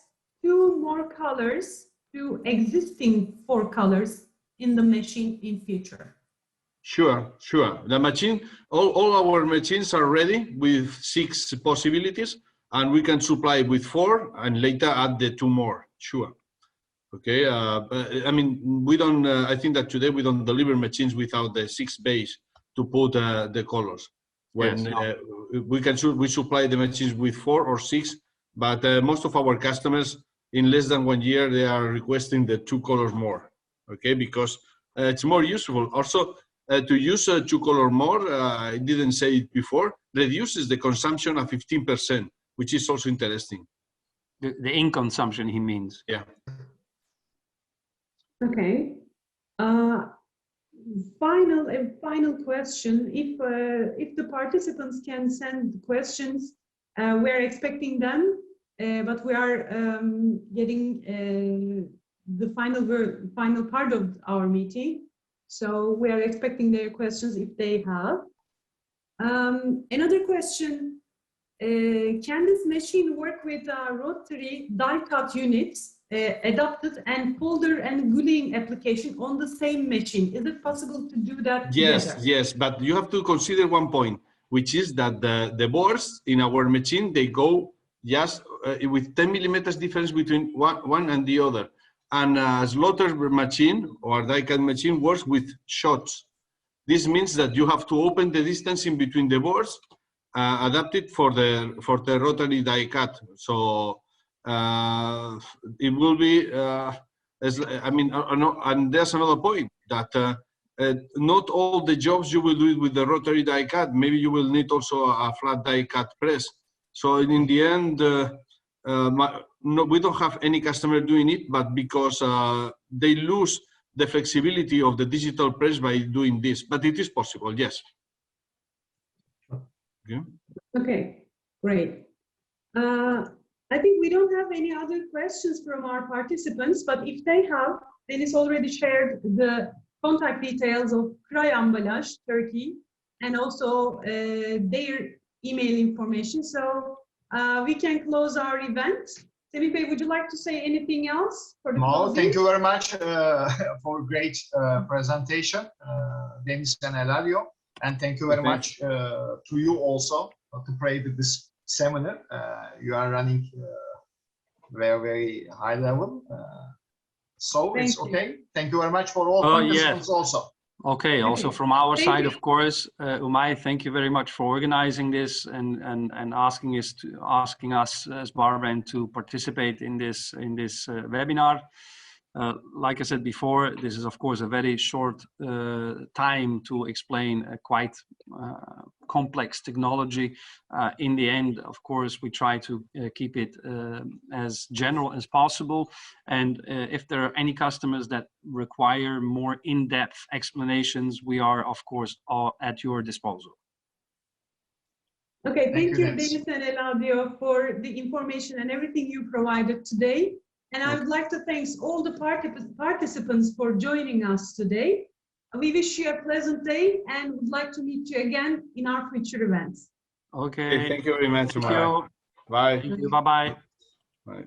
2 more colors to existing 4 colors in the machine in future? Sure. The machine, all our machines are ready with 6 possibilities, and we can supply with 4 and later add the 2 more. Sure. Okay. But, I mean, we don't. I think that today we don't deliver machines without the 6 bays to put the colors. When we supply the machines with 4 or 6, but most of our customers in less than 1 year they are requesting the 2 colors more. Okay, because it's more useful. Also, to use 2 color more, I didn't say it before, reduces the consumption of 15%, which is also interesting. The ink consumption, he means. Yeah. Okay. Final question. If the participants can send questions, we are expecting them, but we are getting the final part of our meeting. So we are expecting their questions if they have. Another question, can this machine work with rotary die-cut units, adapted and folder and gluing application on the same machine? Is it possible to do that together? Yes, but you have to consider one point, which is that the boards in our machine, they go just with 10 millimeters difference between one and the other. And a slaughter machine or die-cut machine works with shots. This means that you have to open the distance in between the boards, adapted for the rotary die-cut. So it will be. I mean, and there's another point that not all the jobs you will do it with the rotary die-cut. Maybe you will need also a flat die-cut press. So in the end. No, we don't have any customer doing it, but because they lose the flexibility of the digital press by doing this, but it is possible, yes. Okay, okay, great. I think we don't have any other questions from our participants, but if they have, Deniz already shared the contact details of Kray Ambalaj, Turkey, and also their email information. So we can close our event. Semih Bey, would you like to say anything else for the closing? Thank you very much for great presentation, Deniz and Eladio, and thank you very much to you also to create this seminar. You are running very high level, so it's okay. Thank you very much for all participants also. Okay, also from our side, of course, Umay, thank you very much for organizing this and asking us as Barberan to participate in this webinar. Like I said before, this is of course a very short time to explain a quite complex technology. In the end, of course, we try to keep it as general as possible. And if there are any customers that require more in-depth explanations, we are of course all at your disposal. Okay, thank you, Deniz and Eladio, for the information and everything you provided today. And I would like to thank all the participants for joining us today. We wish you a pleasant day and would like to meet you again in our future events. Okay, thank you very much. Thank you. Bye. Thank you. Bye-bye. Bye.